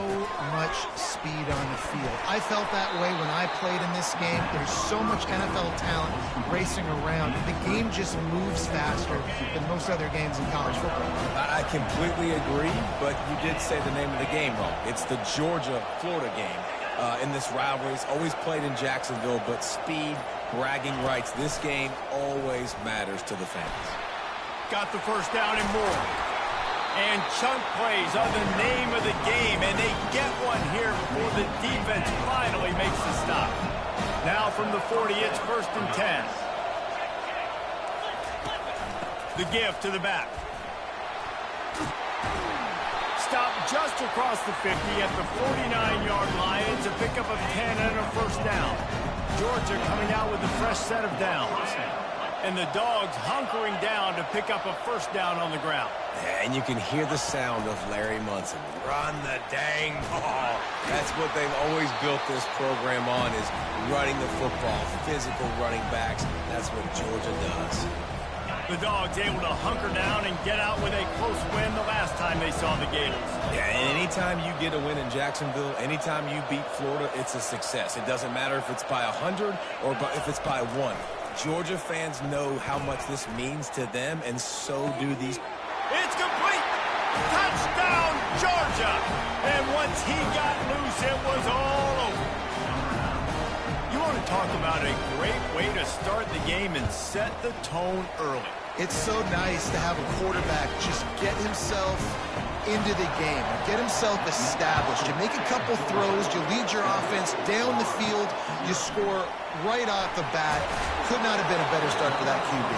much speed on the field. I felt that way when I played in this game. There's so much NFL talent racing around. The game just moves faster than most other games in college football. I completely agree, but you did say the name of the game wrong. It's the Georgia-Florida game. In this rivalry, it's always played in Jacksonville, but speed, bragging rights, this game always matters to the fans. Got the first down and more. And chunk plays are the name of the game, and they get one here before the defense finally makes the stop. Now from the 40, it's 1st and 10. The give to the back. Stop just across the 50 at the 49-yard line. It's a pickup of 10 and a first down. Georgia coming out with a fresh set of downs. And the Dogs hunkering down to pick up a first down on the ground. And you can hear the sound of Larry Munson. Run the dang ball. That's what they've always built this program on, is running the football, physical running backs. That's what Georgia does. The Dogs able to hunker down and get out with a close win the last time they saw the Gators. Yeah, and anytime you get a win in Jacksonville, anytime you beat Florida, it's a success. It doesn't matter if it's by 100 or if it's by 1. Georgia fans know how much this means to them, and so do these. It's complete! Touchdown, Georgia! And once he got loose, it was all over. You want to talk about a great way to start the game and set the tone early. It's so nice to have a quarterback just get himself into the game, get himself established. You make a couple throws, you lead your offense down the field, you score right off the bat. Could not have been a better start for that QB.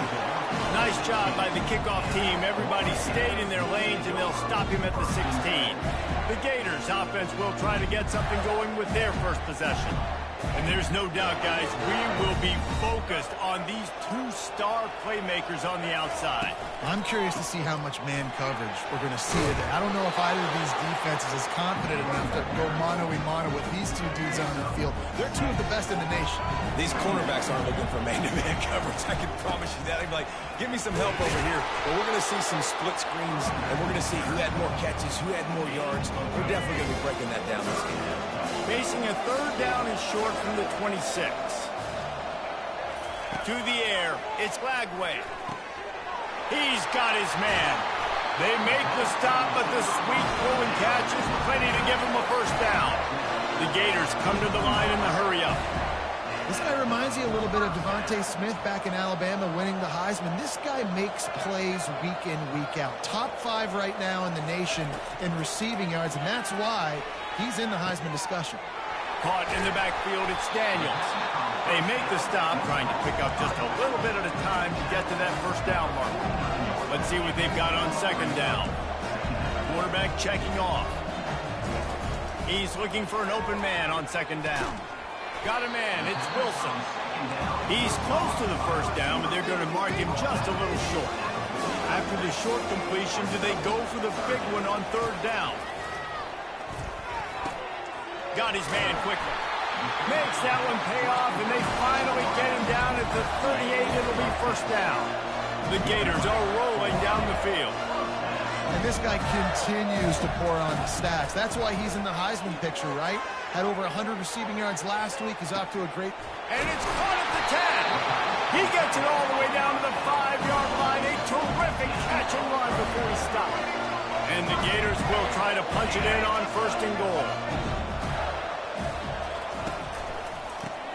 Nice job by the kickoff team. Everybody stayed in their lanes, and they'll stop him at the 16. The Gators offense will try to get something going with their first possession. And there's no doubt, guys, we will be focused on these two star playmakers on the outside. I'm curious to see how much man coverage we're going to see today. I don't know if either of these defenses is confident enough to go mano-a-mano with these two dudes on the field. They're two of the best in the nation. These cornerbacks aren't looking for man-to-man coverage. I can promise you that. They'd be like, give me some help over here. But we're going to see some split screens, and we're going to see who had more catches, who had more yards. We're definitely going to be breaking that down this game. Facing a third down and short from the 26. To the air, it's Lagway. He's got his man. They make the stop, but the sweet throw and catch is plenty to give him a first down. The Gators come to the line in the hurry-up. This guy reminds you a little bit of Devontae Smith back in Alabama winning the Heisman. This guy makes plays week in, week out. Top 5 right now in the nation in receiving yards, and that's why he's in the Heisman discussion. Caught in the backfield, it's Daniels. They make the stop, trying to pick up just a little bit at a time to get to that first down mark. Let's see what they've got on second down. Quarterback checking off. He's looking for an open man on second down. Got a man, it's Wilson. He's close to the first down, but they're going to mark him just a little short. After the short completion, do they go for the big one on third down? Got his man quickly. Makes that one pay off, and they finally get him down at the 38. It'll be first down. The Gators are rolling down the field. And this guy continues to pour on the stats. That's why he's in the Heisman picture, right? Had over 100 receiving yards last week. He's off to a great... And it's caught at the 10. He gets it all the way down to the 5-yard line. A terrific catch and run before he stopped. And the Gators will try to punch it in on first and goal.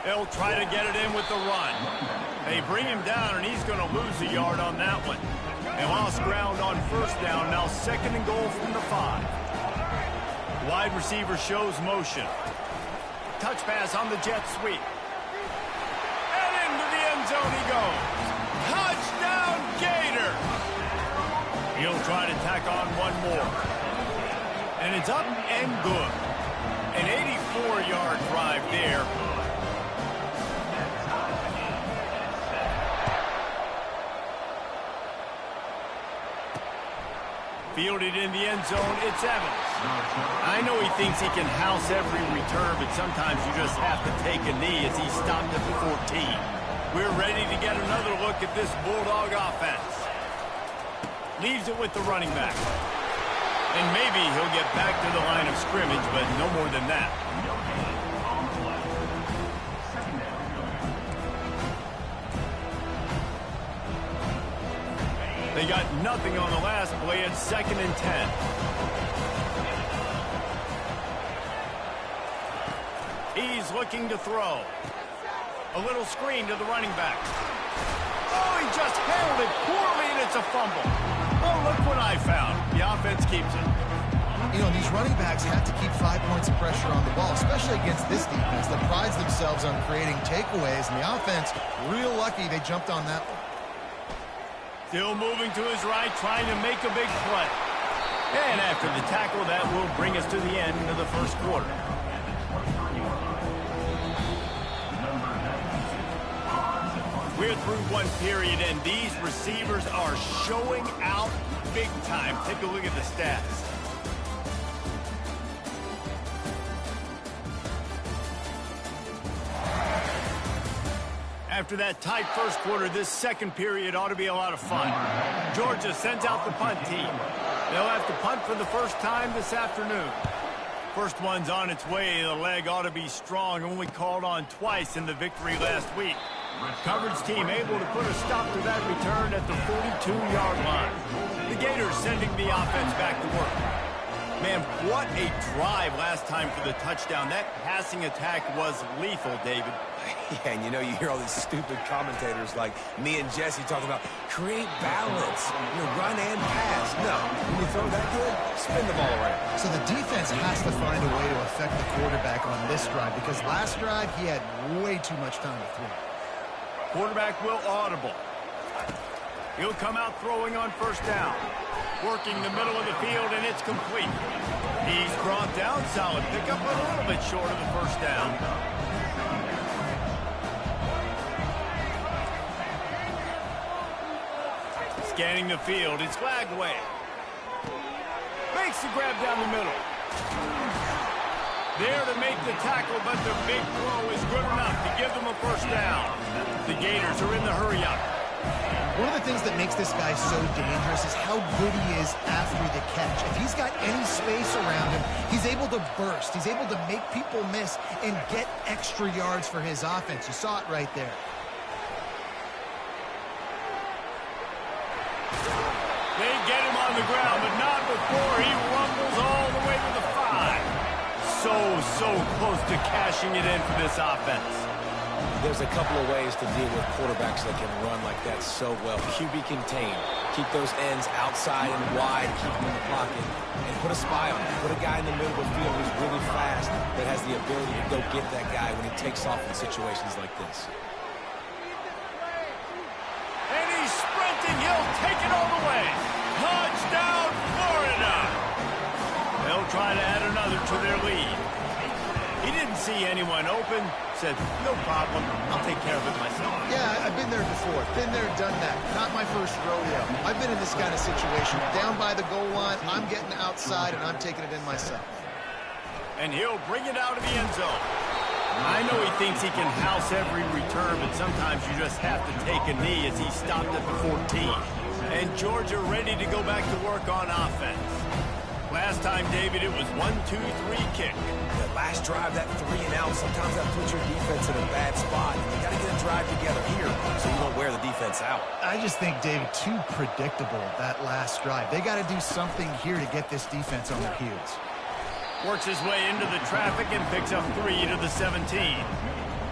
They'll try to get it in with the run. They bring him down, and he's going to lose a yard on that one. They lost ground on first down. Now second and goal from the 5. Wide receiver shows motion. touch pass on the jet sweep. And into the end zone he goes. Touchdown, Gator! He'll try to tack on one more. And it's up and good. An 84-yard drive there. Fielded in the end zone, it's Evans. I know he thinks he can house every return, but sometimes you just have to take a knee as he stopped at the 14. We're ready to get another look at this Bulldog offense. Leaves it with the running back. And maybe he'll get back to the line of scrimmage, but no more than that. They got nothing on the last play. It's 2nd and 10. He's looking to throw. A little screen to the running back. Oh, he just handled it poorly, and it's a fumble. Oh, look what I found. The offense keeps it. You know, these running backs have to keep 5 points of pressure on the ball, especially against this defense that prides themselves on creating takeaways, and the offense, real lucky they jumped on that one. Still moving to his right, trying to make a big play. And after the tackle, that will bring us to the end of the first quarter. We're through one period, and these receivers are showing out big time. Take a look at the stats. After that tight first quarter, this second period ought to be a lot of fun. Georgia sends out the punt team. They'll have to punt for the first time this afternoon. First one's on its way. The leg ought to be strong. Only called on twice in the victory last week. Coverage team able to put a stop to that return at the 42-yard line. The Gators sending the offense back to work. Man, what a drive last time for the touchdown. That passing attack was lethal, David. Yeah, and you know, you hear all these stupid commentators like me and Jesse talking about create balance, run and pass. No, when you throw that good, spin the ball around. So the defense has to find a way to affect the quarterback on this drive because last drive he had way too much time to throw. Quarterback will audible. He'll come out throwing on first down. Working the middle of the field, and it's complete. He's brought down. Solid pickup, but a little bit short of the first down. Scanning the field, it's flagged away. Makes the grab down the middle. There to make the tackle, but the big throw is good enough to give them a first down. The Gators are in the hurry-up. One of the things that makes this guy so dangerous is how good he is after the catch. If he's got any space around him, he's able to burst. He's able to make people miss and get extra yards for his offense. You saw it right there. They get him on the ground, but not before he rumbles all the way to the 5. So close to cashing it in for this offense. There's a couple of ways to deal with quarterbacks that can run like that so well. QB contain. Keep those ends outside and wide. Keep them in the pocket. And put a spy on him. Put a guy in the middle of the field who's really fast that has the ability to go get that guy when he takes off in situations like this. And he's sprinting. He'll take it all the way. Touchdown, Florida. They'll try to add another to their lead. He didn't see anyone open. Said, no problem. I'll take care of it myself. Yeah, I've been there before. Been there, done that. Not my first rodeo. I've been in this kind of situation. Down by the goal line, I'm getting outside, and I'm taking it in myself. And he'll bring it out of the end zone. I know he thinks he can house every return, but sometimes you just have to take a knee as he stopped at the 14. And Georgia ready to go back to work on offense. Last time, David, it was 1-2-3 kick. The last drive, that 3 and out, sometimes that puts your defense in a bad spot. You got to get a drive together here so you don't wear the defense out. I just think, David, too predictable that last drive. They got to do something here to get this defense on their heels. Works his way into the traffic and picks up 3 to the 17.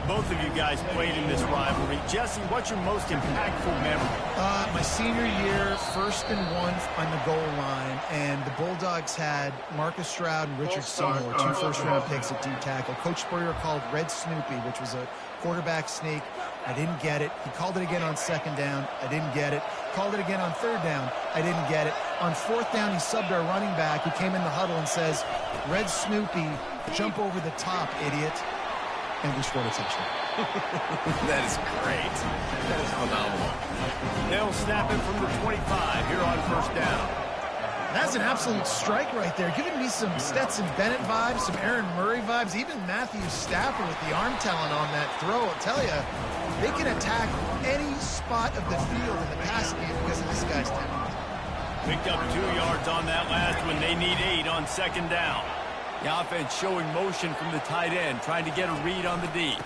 Both of you guys played in this rivalry. Jesse, what's your most impactful memory? My senior year, 1st and 1 on the goal line, and the Bulldogs had Marcus Stroud and Richard Seymour, 2 first-round picks at D-tackle. Coach Spurrier called Red Snoopy, which was a quarterback sneak. I didn't get it. He called it again on 2nd down. I didn't get it. Called it again on 3rd down. I didn't get it. On 4th down, he subbed our running back, who came in the huddle and says, Red Snoopy, jump over the top, idiot. And we scored a touchdown. That is great. That is phenomenal. They'll snap it from the 25 here on 1st down. That's an absolute strike right there, giving me some Stetson Bennett vibes, some Aaron Murray vibes, even Matthew Stafford with the arm talent on that throw. I'll tell you, they can attack any spot of the field in the passing game because of this guy's talent. Picked up 2 yards on that last one. They need 8 on 2nd down. The offense showing motion from the tight end, trying to get a read on the D.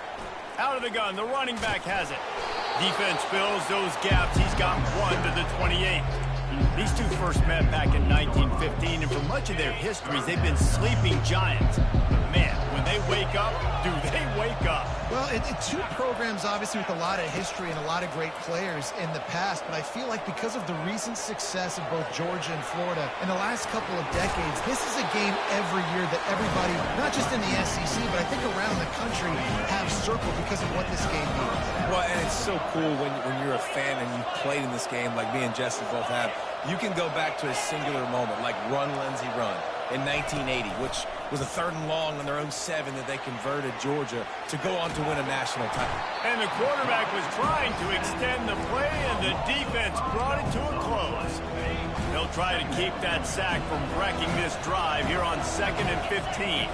Out of the gun, the running back has it. Defense fills those gaps. He's got 1 to the 28. These two first met back in 1915, and for much of their histories, they've been sleeping giants. Man, when they wake up, do they wake up? Well, two programs, obviously, with a lot of history and a lot of great players in the past, but I feel like because of the recent success of both Georgia and Florida in the last couple of decades, this is a game every year that everybody, not just in the SEC, but I think around the country, have circled because of what this game means. Well, and it's so cool when you're a fan and you've played in this game like me and Jesse both have. You can go back to a singular moment, like Run, Lindsey, Run in 1980, which was a 3rd and long on their own 7 that they converted Georgia to go on to win a national title. And the quarterback was trying to extend the play, and the defense brought it to a close. They'll try to keep that sack from wrecking this drive here on 2nd and 15.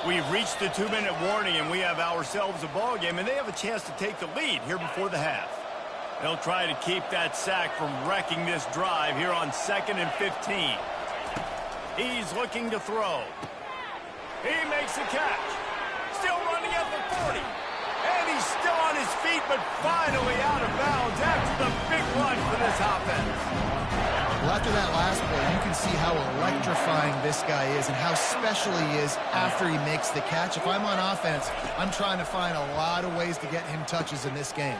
We've reached the 2-minute warning, and we have ourselves a ball game, and they have a chance to take the lead here before the half. They'll try to keep that sack from wrecking this drive here on 2nd and 15. He's looking to throw. He makes the catch. Still running at the 40. And he's still on his feet, but finally out of bounds after the big run for this offense. Well, after that last play, you can see how electrifying this guy is and how special he is after he makes the catch. If I'm on offense, I'm trying to find a lot of ways to get him touches in this game.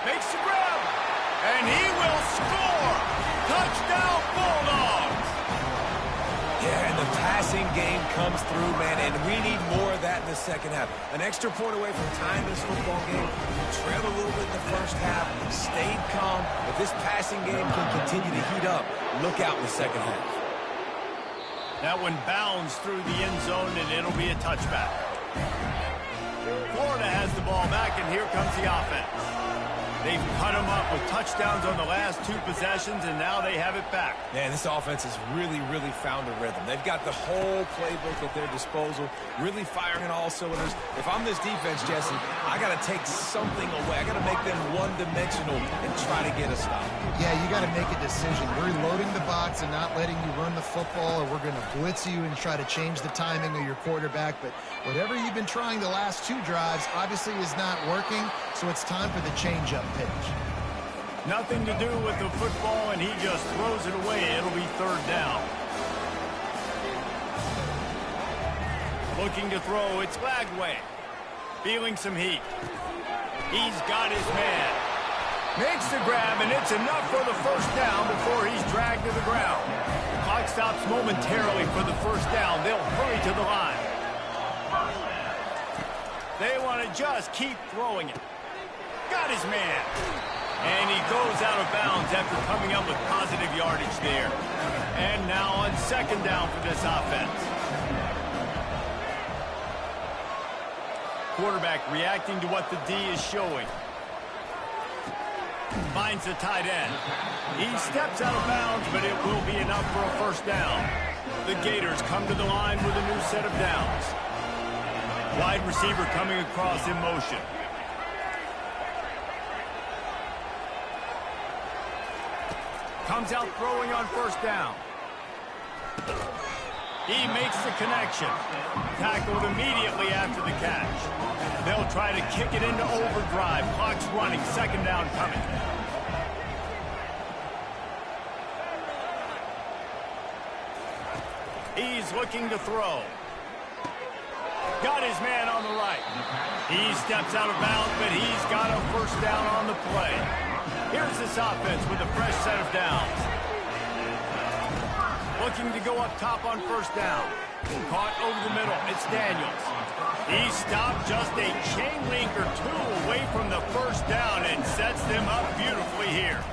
Makes the grab, and he will score. Touchdown, Bulldogs. Yeah, and the passing game comes through, man, and we need more of that in the second half. An extra point away from tying this football game. We trailed a little bit in the first half, stayed calm. If this passing game can continue to heat up, look out in the second half. That one bounds through the end zone, and it'll be a touchback. Florida has the ball back, and here comes the offense. They've cut them up with touchdowns on the last 2 possessions, and now they have it back. Man, this offense has really found a rhythm. They've got the whole playbook at their disposal, really firing on all cylinders. If I'm this defense, Jesse, I got to take something away. I got to make them one-dimensional and try to get a stop. Yeah, you got to make a decision. We're loading the box and not letting you run the football, or we're going to blitz you and try to change the timing of your quarterback. But whatever you've been trying the last 2 drives obviously is not working, so it's time for the change-up pitch. Nothing to do with the football, and he just throws it away. It'll be 3rd down. Looking to throw, it's Lagway. Feeling some heat. He's got his man. Makes the grab, and it's enough for the 1st down before he's dragged to the ground. The clock stops momentarily for the 1st down. They'll hurry to the line. They want to just keep throwing it. Got his man. And he goes out of bounds after coming up with positive yardage there. And now on 2nd down for this offense. Quarterback reacting to what the D is showing. Finds the tight end. He steps out of bounds, but it will be enough for a 1st down. The Gators come to the line with a new set of downs. Wide receiver coming across in motion. Comes out throwing on 1st down. He makes the connection. Tackled immediately after the catch. They'll try to kick it into overdrive. Clock's running. 2nd down coming. He's looking to throw. got his man on the right. He steps out of bounds, but he's got a first down on the play. Here's this offense with a fresh set of downs. Looking to go up top on first down. Caught over the middle. It's Daniels. He stopped just a chain link or two away from the first down and sets them up beautifully here.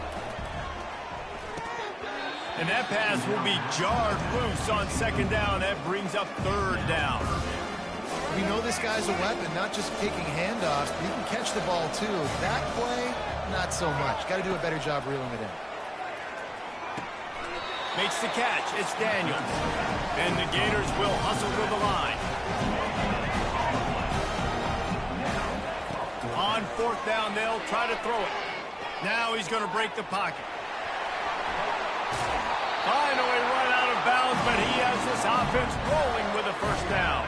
And that pass will be jarred loose on second down. That brings up third down. We know this guy's a weapon, not just kicking handoffs, but he can catch the ball too. That play, not so much. Got to do a better job reeling it in. Makes the catch. It's Daniels. And the Gators will hustle to the line. On fourth down, they'll try to throw it. Now he's going to break the pocket. Finally run out of bounds, but he has this offense rolling with a first down.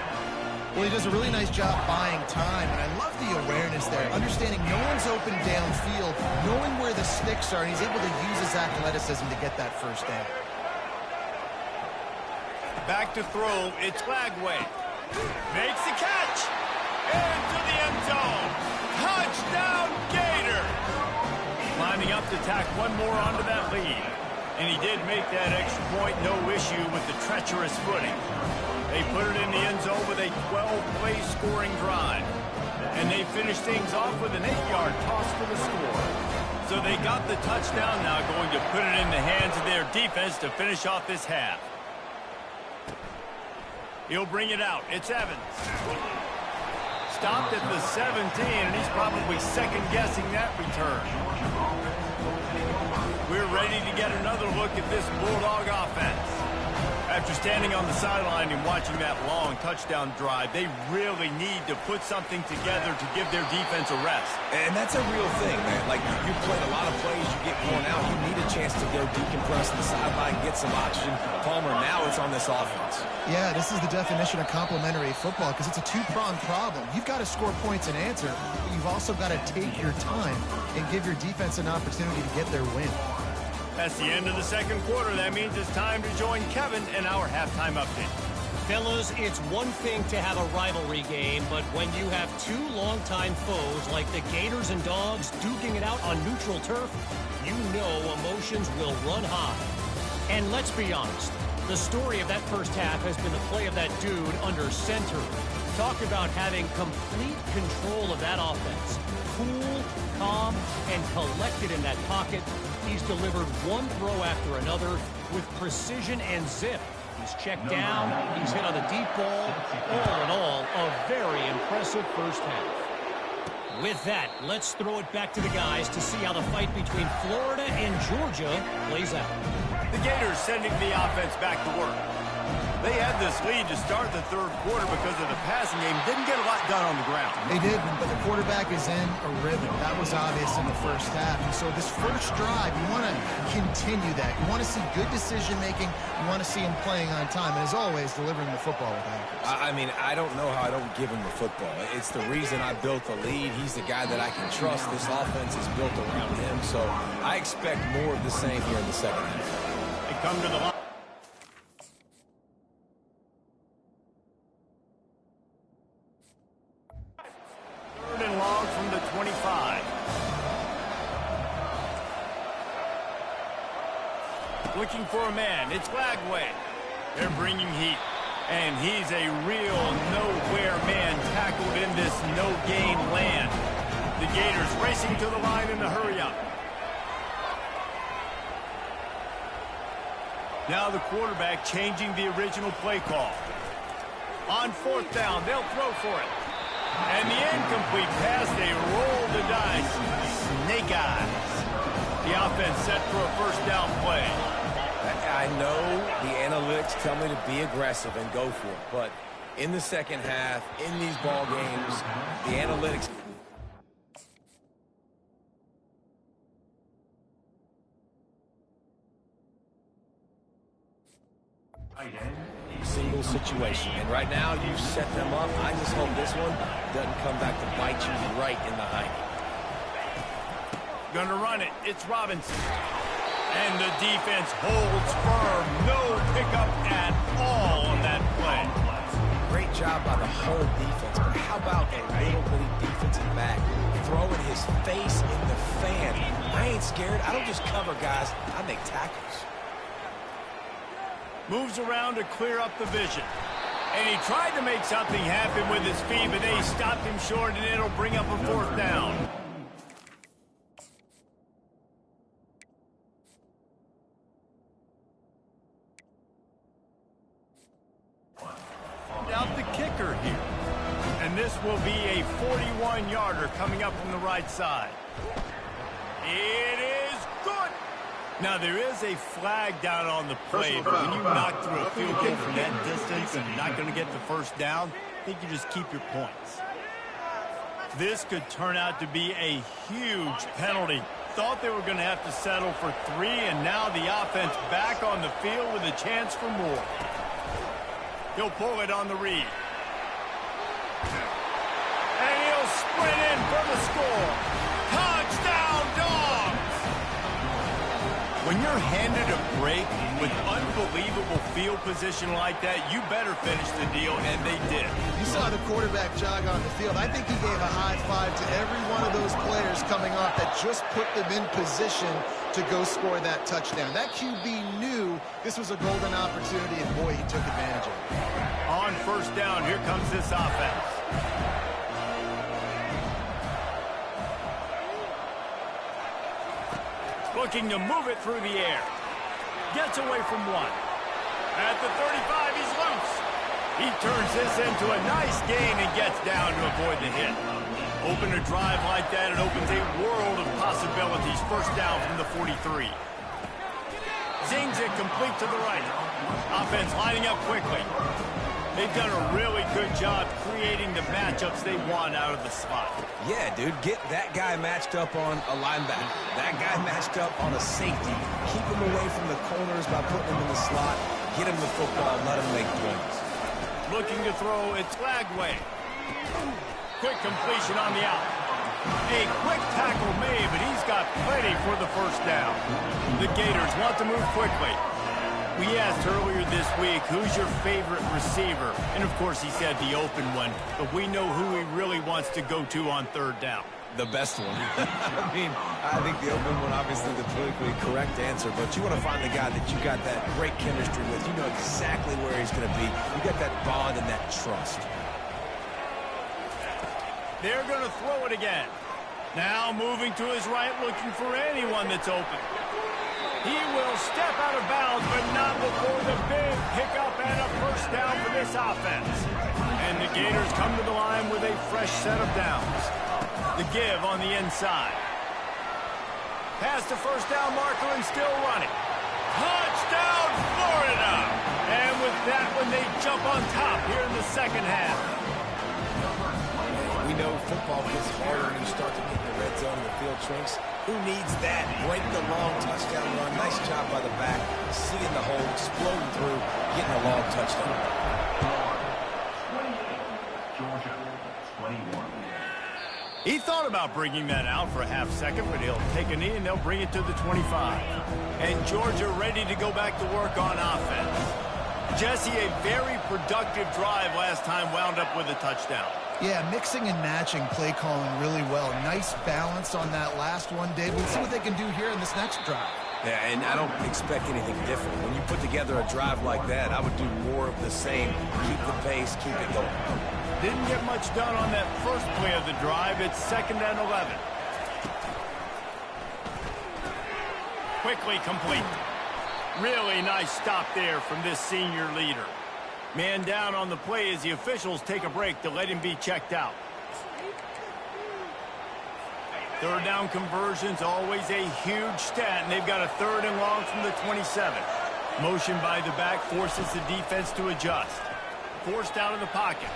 Well, he does a really nice job buying time, and I love the awareness there. Understanding no one's open downfield, knowing where the sticks are, and he's able to use his athleticism to get that first down. Back to throw, it's Lagway. Makes the catch. Into the end zone. Touchdown, Gator. Lining up to tack one more onto that lead. And he did make that extra point, no issue with the treacherous footing. They put it in the end zone with a 12-play scoring drive. And they finished things off with an 8-yard toss for the score. So they got the touchdown, now going to put it in the hands of their defense to finish off this half. He'll bring it out. It's Evans. Stopped at the 17, and he's probably second-guessing that return. We're ready to get another look at this Bulldog offense. After standing on the sideline and watching that long touchdown drive, they really need to put something together to give their defense a rest. And that's a real thing, man. Like, you played a lot of plays, you get worn out, you need a chance to go decompress on the sideline, get some oxygen. Palmer, now it's on this offense. Yeah, this is the definition of complementary football because it's a two-pronged problem. You've got to score points and answer, but you've also got to take your time and give your defense an opportunity to get their win. That's the end of the second quarter. That means it's time to join Kevin in our halftime update. Fellas, it's one thing to have a rivalry game, but when you have two longtime foes like the Gators and Dogs duking it out on neutral turf, you know emotions will run high. And let's be honest, the story of that first half has been the play of that dude under center. Talk about having complete control of that offense. Cool, calm, and collected in that pocket. He's delivered one throw after another with precision and zip. He's checked down, he's hit on the deep ball. All in all, a very impressive first half. With that, let's throw it back to the guys to see how the fight between Florida and Georgia plays out. The Gators sending the offense back to work. They had this lead to start the third quarter because of the passing game. Didn't get a lot done on the ground. They did, but the quarterback is in a rhythm. That was obvious in the first half. And so this first drive, you want to continue that. You want to see good decision-making. You want to see him playing on time. And as always, delivering the football with accuracy. I mean, I don't know how I don't give him the football. It's the reason I built the lead. He's the guy that I can trust. This offense is built around him. So I expect more of the same here in the second half. They come to the line. Third and long from the 25. Looking for a man. It's Lagway. They're bringing heat. And he's a real nowhere man tackled in this no-gain land. The Gators racing to the line in the hurry-up. Now the quarterback changing the original play call. On fourth down, they'll throw for it. And the incomplete pass, they roll the dice. Snake eyes. The offense set for a first down play. I know the analytics tell me to be aggressive and go for it, but in the second half, in these ball games, the analytics... single situation. And right now, you've set them up. I just hope this one doesn't come back to bite you right in the hiney. Gonna run it. It's Robinson. And the defense holds firm. No pickup at all on that play. Great job by the whole defense, but how about a little bitty defensive back throwing his face in the fan? I ain't scared. I don't just cover guys. I make tackles. Moves around to clear up the vision. And he tried to make something happen with his feet, but they stopped him short, and it'll bring up a 4th down. Out the kicker here. And this will be a 41-yarder coming up from the right side. It is good. Now, there is a flag down on the play, but when you knock through a field goal from that distance and you're not going to get the 1st down, I think you just keep your points. This could turn out to be a huge penalty. Thought they were going to have to settle for 3, and now the offense back on the field with a chance for more. He'll pull it on the read. And he'll sprint in for the score. Touchdown, Dogs! When you're handed a break with unbelievable field position like that, you better finish the deal, and they did. You saw the quarterback jog on the field. I think he gave a high five to every one of those players coming off that just put them in position to go score that touchdown. That QB knew this was a golden opportunity, and boy, he took advantage of it. On 1st down, here comes this offense. Looking to move it through the air. Gets away from 1. At the 35, he's loose. He turns this into a nice gain and gets down to avoid the hit. Open a drive like that, it opens a world of possibilities. 1st down from the 43. Zings it complete to the right. Offense lining up quickly. They've done a really good job creating the matchups they want out of the slot. Yeah, dude, get that guy matched up on a linebacker. That guy matched up on a safety. Keep him away from the corners by putting him in the slot. Get him the football, let him make plays. Looking to throw, it's Flagway. Quick completion on the out. A quick tackle made, but he's got plenty for the 1st down. The Gators want to move quickly. We asked earlier this week, who's your favorite receiver? And, of course, he said the open one, but we know who he really wants to go to on 3rd down. The best one. I mean, I think the open one, obviously the politically correct answer, but you want to find the guy that you got that great chemistry with. You know exactly where he's going to be. You got that bond and that trust. They're going to throw it again. Now moving to his right, looking for anyone that's open. He will step out of bounds, but not before the big pickup and a 1st down for this offense. And the Gators come to the line with a fresh set of downs. The give on the inside. Past the 1st down marker and still running. Touchdown, Florida! And with that one, they jump on top here in the 2nd half. We know football gets harder when you start to get in the red zone and the field shrinks. Who needs that? Break the long touchdown run. Nice job by the back. Seeing the hole, exploding through, getting a long touchdown. Georgia, 21. He thought about bringing that out for a half second, but he'll take a knee and they'll bring it to the 25. And Georgia ready to go back to work on offense. Jesse, a very productive drive last time, wound up with a touchdown. Yeah, mixing and matching play calling really well. Nice balance on that last one, Dave. We'll see what they can do here in this next drive. Yeah, and I don't expect anything different. When you put together a drive like that, I would do more of the same. Keep the pace, keep it going. Didn't get much done on that first play of the drive. It's 2nd and 11. Quickly complete. Really nice stop there from this senior leader. Man down on the play as the officials take a break to let him be checked out. 3rd down conversions, always a huge stat, and they've got a 3rd and long from the 27. Motion by the back forces the defense to adjust. Forced out of the pocket.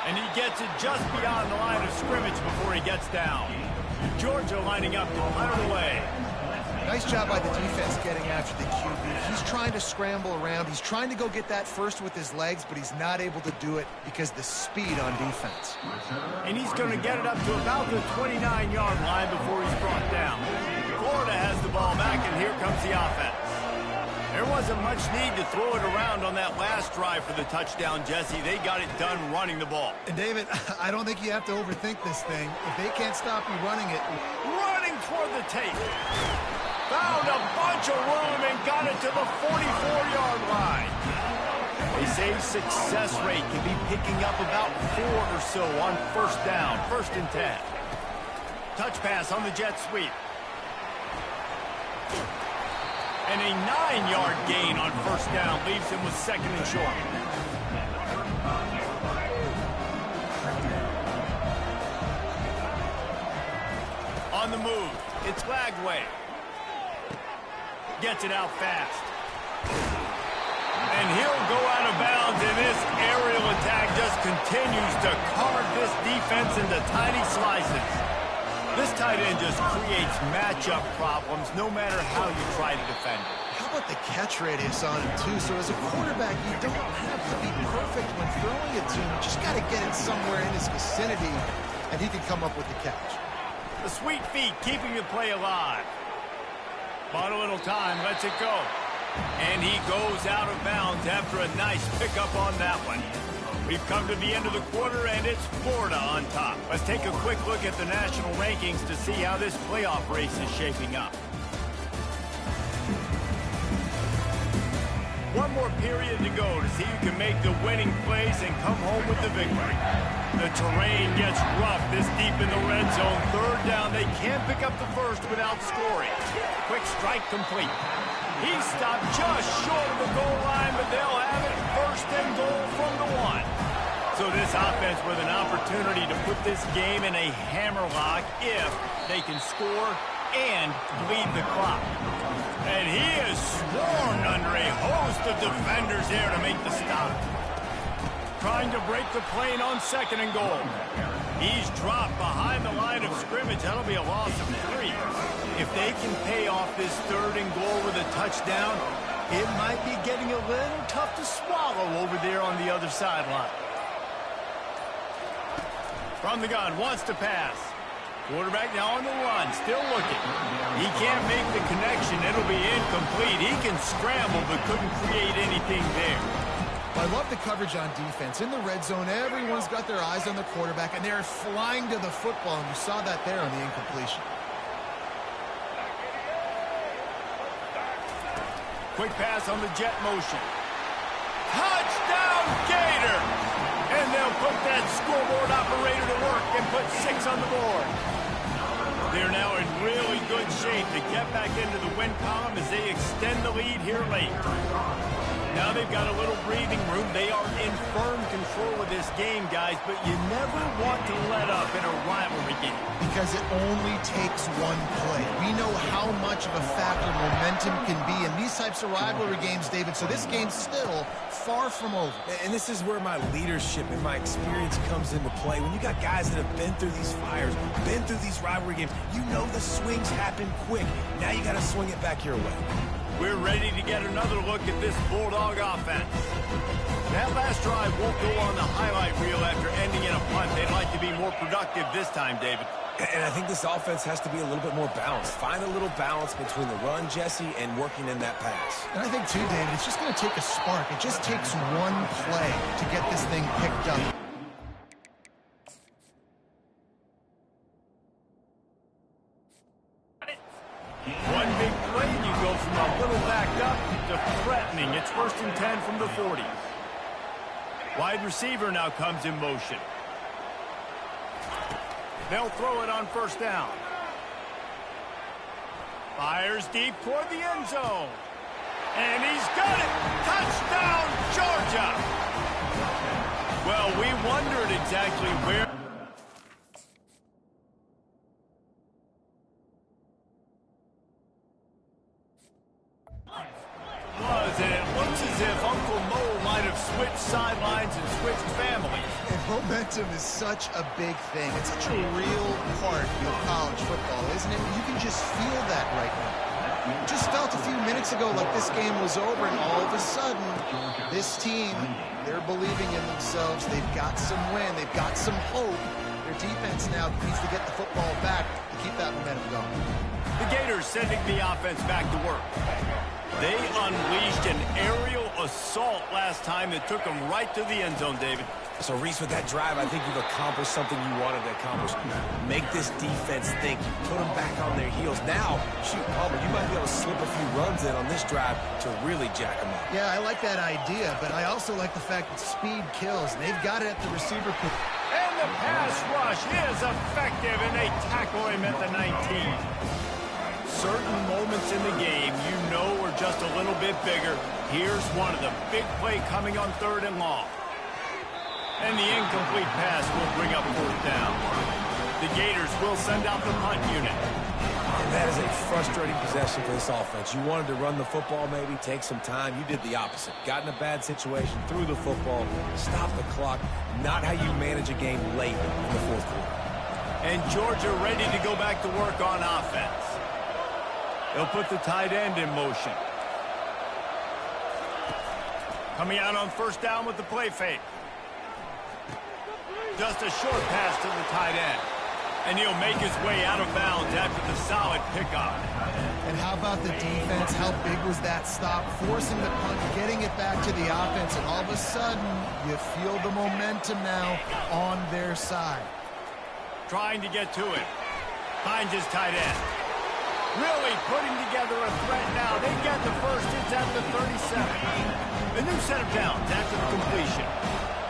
And he gets it just beyond the line of scrimmage before he gets down. Georgia lining up to punt it away. Nice job by the defense getting after the QB. He's trying to scramble around. He's trying to go get that first with his legs, but he's not able to do it because the speed on defense. And he's going to get it up to about the 29-yard line before he's brought down. Florida has the ball back, and here comes the offense. There wasn't much need to throw it around on that last drive for the touchdown, Jesse. They got it done running the ball. And David, I don't think you have to overthink this thing. If they can't stop you running it. Running toward the tape. Found a bunch of room and got it to the 44-yard line. They say success rate can be picking up about 4 or so on first down, 1st and 10. Touch pass on the jet sweep. And a 9-yard gain on first down leaves him with 2nd and short. On the move, it's Lagway. Gets it out fast. And he'll go out of bounds, and this aerial attack just continues to carve this defense into tiny slices. This tight end just creates matchup problems no matter how you try to defend it. How about the catch radius on him, too? So as a quarterback, you don't have to be perfect when throwing it to him. You just got to get it somewhere in his vicinity, and he can come up with the catch. The sweet feet keeping the play alive. Bought a little time, lets it go. And he goes out of bounds after a nice pickup on that one. We've come to the end of the quarter, and it's Florida on top. Let's take a quick look at the national rankings to see how this playoff race is shaping up. One more period to go to see who can make the winning plays and come home with the victory. The terrain gets rough this deep in the red zone. 3rd down, they can't pick up the first without scoring. Quick strike complete. He stopped just short of the goal line, but they'll have it 1st and goal from the 1. So this offense with an opportunity to put this game in a hammerlock if they can score and bleed the clock. And he is swarmed under a host of defenders here to make the stop. Trying to break the plane on 2nd and goal. He's dropped behind the line of scrimmage. That'll be a loss of 3. If they can pay off this 3rd and goal with a touchdown, it might be getting a little tough to swallow over there on the other sideline. From the gun, wants to pass. Quarterback now on the run, still looking. He can't make the connection. It'll be incomplete. He can scramble, but couldn't create anything there. I love the coverage on defense. In the red zone, everyone's got their eyes on the quarterback, and they're flying to the football, and you saw that there on the incompletion. Quick pass on the jet motion. Touchdown, Gator! And they'll put that scoreboard operator to work and put 6 on the board. They're now in really good shape to get back into the win column as they extend the lead here late. Now they've got a little breathing room. They are in firm control of this game, guys, but you never want to let up in a rivalry game. Because it only takes one play. We know how much of a factor momentum can be in these types of rivalry games, David, so this game's still far from over. And this is where my leadership and my experience comes into play. When you got guys that have been through these fires, been through these rivalry games, you know the swings happen quick. Now you got to swing it back your way. We're ready to get another look at this Bulldog offense. That last drive won't go on the highlight reel after ending in a punt. They'd like to be more productive this time, David. And I think this offense has to be a little bit more balanced. Find a little balance between the run, Jesse, and working in that pass. And I think, too, David, it's just going to take a spark. It just takes one play to get this thing picked up. One big play, and you go from a little backed up to threatening. It's 1st and 10 from the 40. Wide receiver now comes in motion. They'll throw it on 1st down. Fires deep toward the end zone. And he's got it! Touchdown, Georgia! Well, we wondered exactly where was, and it looks as if Uncle Mo might have switched sidelines and switched families. And momentum is such a big thing. It's such a real part of college football, isn't it? You can just feel that right now. Just felt a few minutes ago like this game was over, and all of a sudden, this team, they're believing in themselves. They've got some win. They've got some hope. Their defense now needs to get the football back to keep that momentum going. The Gators sending the offense back to work. They unleashed an aerial assault last time that took them right to the end zone, David. So, Reese, with that drive, I think you've accomplished something you wanted to accomplish. Make this defense think. Put them back on their heels. Now, shoot, Palmer, you might be able to slip a few runs in on this drive to really jack them up. Yeah, I like that idea, but I also like the fact that speed kills, and they've got it at the receiver. And the pass rush is effective, and they tackle him at the 19. Certain moments in the game you know are just a little bit bigger. Here's one of the big play coming on 3rd and long. And the incomplete pass will bring up 4th down. The Gators will send out the punt unit. That is a frustrating possession for this offense. You wanted to run the football, maybe take some time. You did the opposite. Got in a bad situation, threw the football, stopped the clock. Not how you manage a game late in the 4th quarter. And Georgia ready to go back to work on offense. They'll put the tight end in motion. Coming out on 1st down with the play fake. Just a short pass to the tight end. And he'll make his way out of bounds after the solid pickoff. And how about the defense? How big was that stop? Forcing the punt, getting it back to the offense, and all of a sudden, you feel the momentum now on their side. Trying to get to it. Finds his tight end. Really putting together a threat now. They get the first. It's at the 37. A new set of downs after the completion.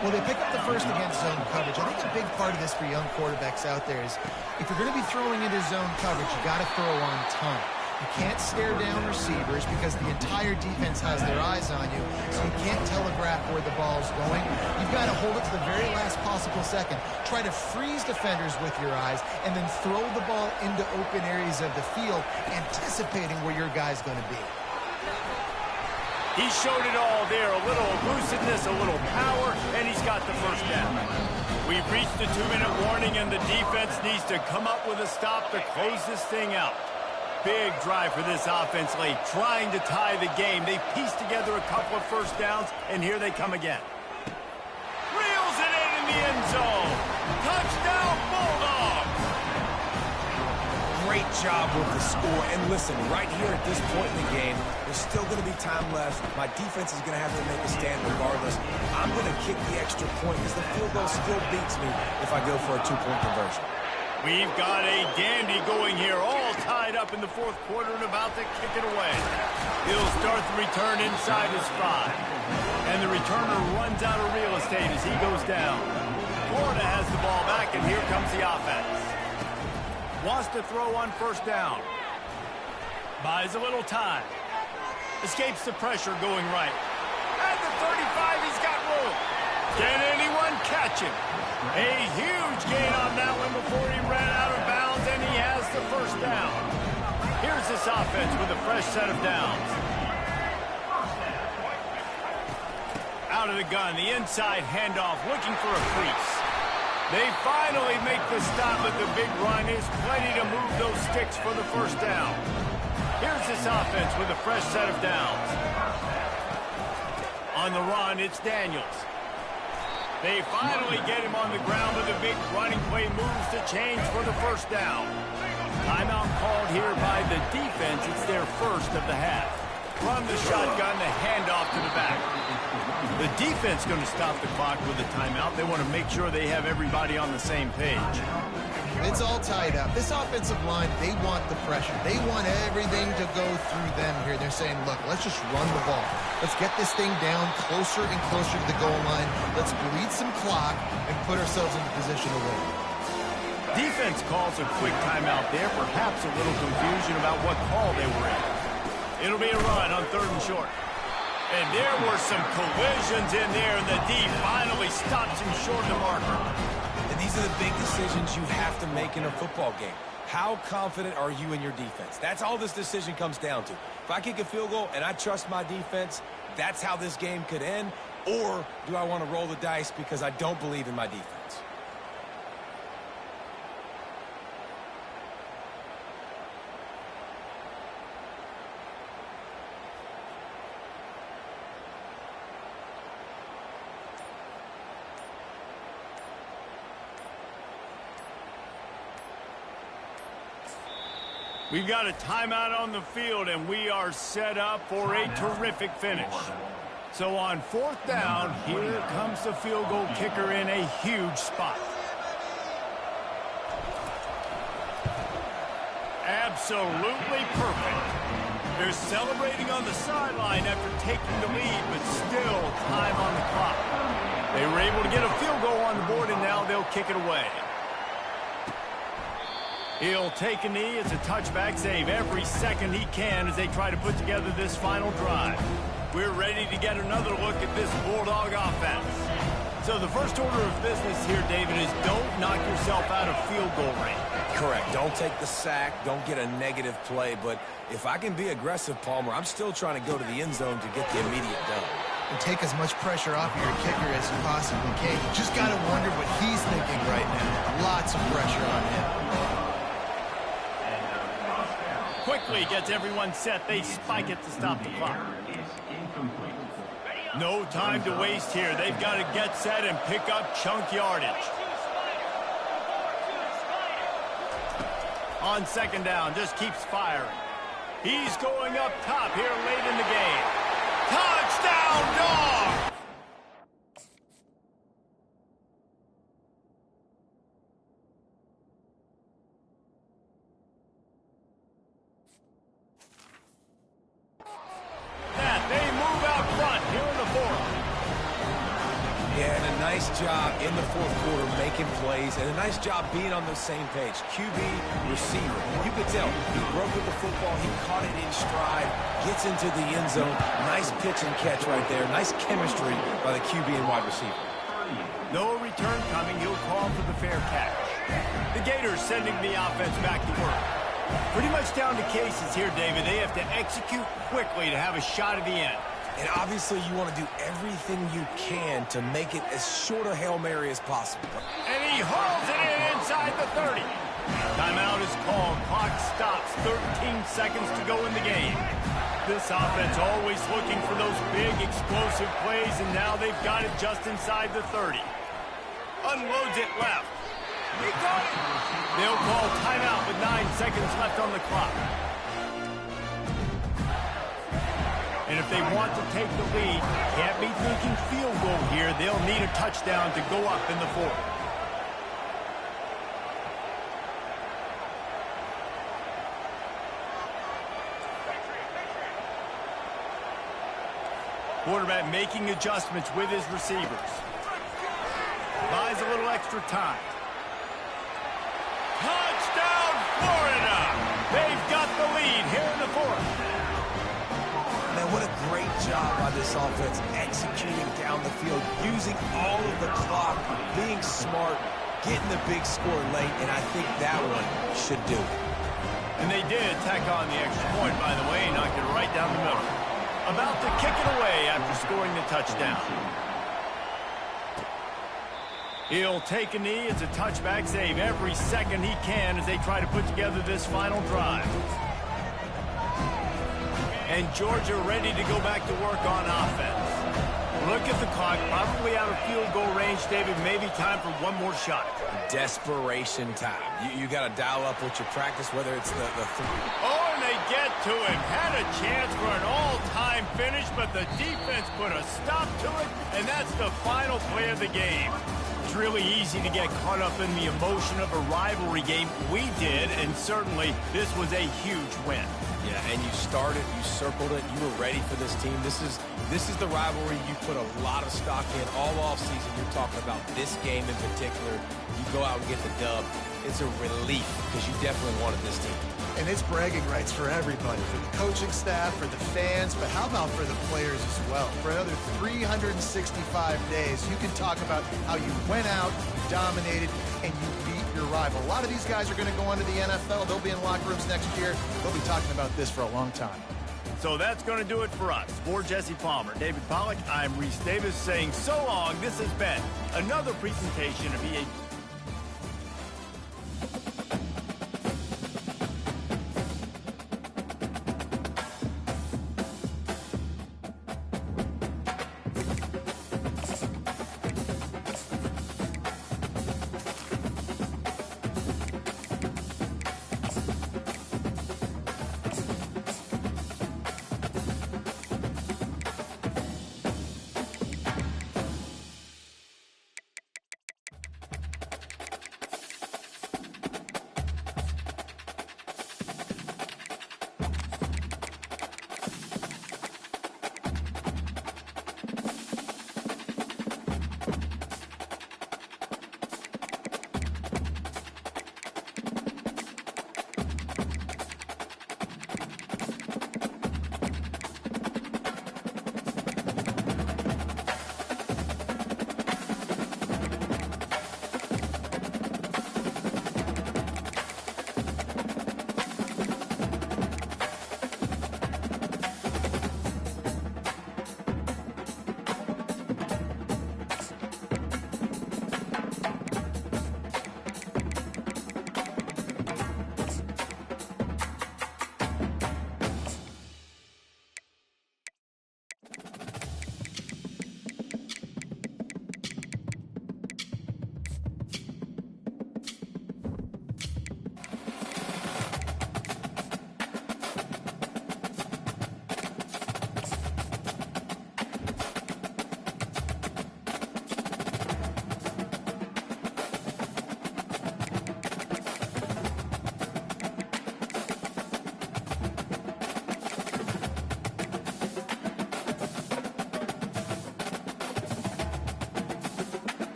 Well, they pick up the first against zone coverage. I think a big part of this for young quarterbacks out there is if you're going to be throwing into zone coverage, you got to throw on time. You can't stare down receivers because the entire defense has their eyes on you, so you can't telegraph where the ball's going. You've got to hold it to the very last possible second. Try to freeze defenders with your eyes, and then throw the ball into open areas of the field, anticipating where your guy's going to be. He showed it all there, a little elusiveness, a little power, and he's got the first down. We've reached the 2-minute warning, and the defense needs to come up with a stop to close this thing out. Big drive for this offense late, trying to tie the game. They pieced together a couple of first downs, and here they come again. Reels it in the end zone. Touchdown, Bulldogs! Great job with the score. And listen, right here at this point in the game, there's still going to be time left. My defense is going to have to make a stand regardless. I'm going to kick the extra point because the field goal still beats me if I go for a 2-point conversion. We've got a dandy going here, all tied up in the 4th quarter and about to kick it away. He'll start the return inside his 5. And the returner runs out of real estate as he goes down. Florida has the ball back, and here comes the offense. Wants to throw on 1st down. Buys a little time. Escapes the pressure going right. At the 35, he's got room. Can anyone catch him? A huge gain on that one before he ran out of bounds, and he has the first down. Here's this offense with a fresh set of downs. Out of the gun, the inside handoff, looking for a crease. They finally make the stop, but the big run is plenty to move those sticks for the first down. Here's this offense with a fresh set of downs. On the run, it's Daniels. They finally get him on the ground with a big running play moves to change for the first down. Timeout called here by the defense. It's their first of the half. From the shotgun, the handoff to the back. The defense going to stop the clock with a timeout. They want to make sure they have everybody on the same page. It's all tied up. This offensive line, they want the pressure. They want everything to go through them here. They're saying, look, let's just run the ball. Let's get this thing down closer and closer to the goal line. Let's bleed some clock and put ourselves into position to win. Defense calls a quick timeout there. Perhaps a little confusion about what call they were in. It'll be a run on 3rd and short. And there were some collisions in there, and the D finally stops him short of the marker. And these are the big decisions you have to make in a football game. How confident are you in your defense? That's all this decision comes down to. If I kick a field goal and I trust my defense, that's how this game could end. Or do I want to roll the dice because I don't believe in my defense? We've got a timeout on the field, and we are set up for a terrific finish. So on 4th down, here comes the field goal kicker in a huge spot. Absolutely perfect. They're celebrating on the sideline after taking the lead, but still time on the clock. They were able to get a field goal on the board, and now they'll kick it away. He'll take a knee. It's a touchback save every second he can as they try to put together this final drive. We're ready to get another look at this Bulldog offense. So the first order of business here, David, is don't knock yourself out of field goal range. Correct. Don't take the sack. Don't get a negative play. But if I can be aggressive, Palmer, I'm still trying to go to the end zone to get the immediate dub. And take as much pressure off your kicker as you possibly can. You just got to wonder what he's thinking right now. Lots of pressure on him. Quickly gets everyone set. They spike it to stop the clock. No time to waste here. They've got to get set and pick up chunk yardage. On 2nd down, just keeps firing. He's going up top here late in the game. Touchdown, dog! They move out front here in the 4th. Yeah, and a nice job in the 4th quarter making plays, and a nice job being on the same page. QB, receiver. You could tell he broke with the football. He caught it in stride, gets into the end zone. Nice pitch and catch right there. Nice chemistry by the QB and wide receiver. No return coming. He'll call for the fair catch. The Gators sending the offense back to work. Pretty much down to cases here, David. They have to execute quickly to have a shot at the end. And obviously you want to do everything you can to make it as short a Hail Mary as possible. And he hauls it in inside the 30. Timeout is called. Clock stops. 13 seconds to go in the game. This offense always looking for those big explosive plays, and now they've got it just inside the 30. Unloads it left. He got it. They'll call timeout with 9 seconds left on the clock. And if they want to take the lead, can't be thinking field goal here. They'll need a touchdown to go up in the 4th. Quarterback making adjustments with his receivers. Buys a little extra time. Touchdown, Florida! They've got the lead here in the 4th. Man, what a great job by this offense executing down the field, using all of the clock, being smart, getting the big score late, and I think that one should do it. And they did tack on the extra point, by the way, knocked it right down the middle. About to kick it away after scoring the touchdown. He'll take a knee. It's a touchback save every second he can as they try to put together this final drive. And Georgia ready to go back to work on offense. Look at the clock, probably out of field goal range, David. Maybe time for one more shot. Desperation time. You got to dial up what you practice, whether it's the three. Oh, and they get to him. Had a chance for an all-time finish, but the defense put a stop to it, and that's the final play of the game. It's really easy to get caught up in the emotion of a rivalry game. We did, and certainly this was a huge win. Yeah, and you started, you circled it, you were ready for this team. This is the rivalry you put a lot of stock in all offseason. You're talking about this game in particular. You go out and get the dub. It's a relief because you definitely wanted this team. And it's bragging rights for everybody, for the coaching staff, for the fans, but how about for the players as well? For another 365 days, you can talk about how you went out, dominated, and you beat your rival. A lot of these guys are going to go on to the NFL. They'll be in locker rooms next year. They'll be talking about this for a long time. So that's going to do it for us. For Jesse Palmer, David Pollack, I'm Reese Davis saying so long. This has been another presentation of EA.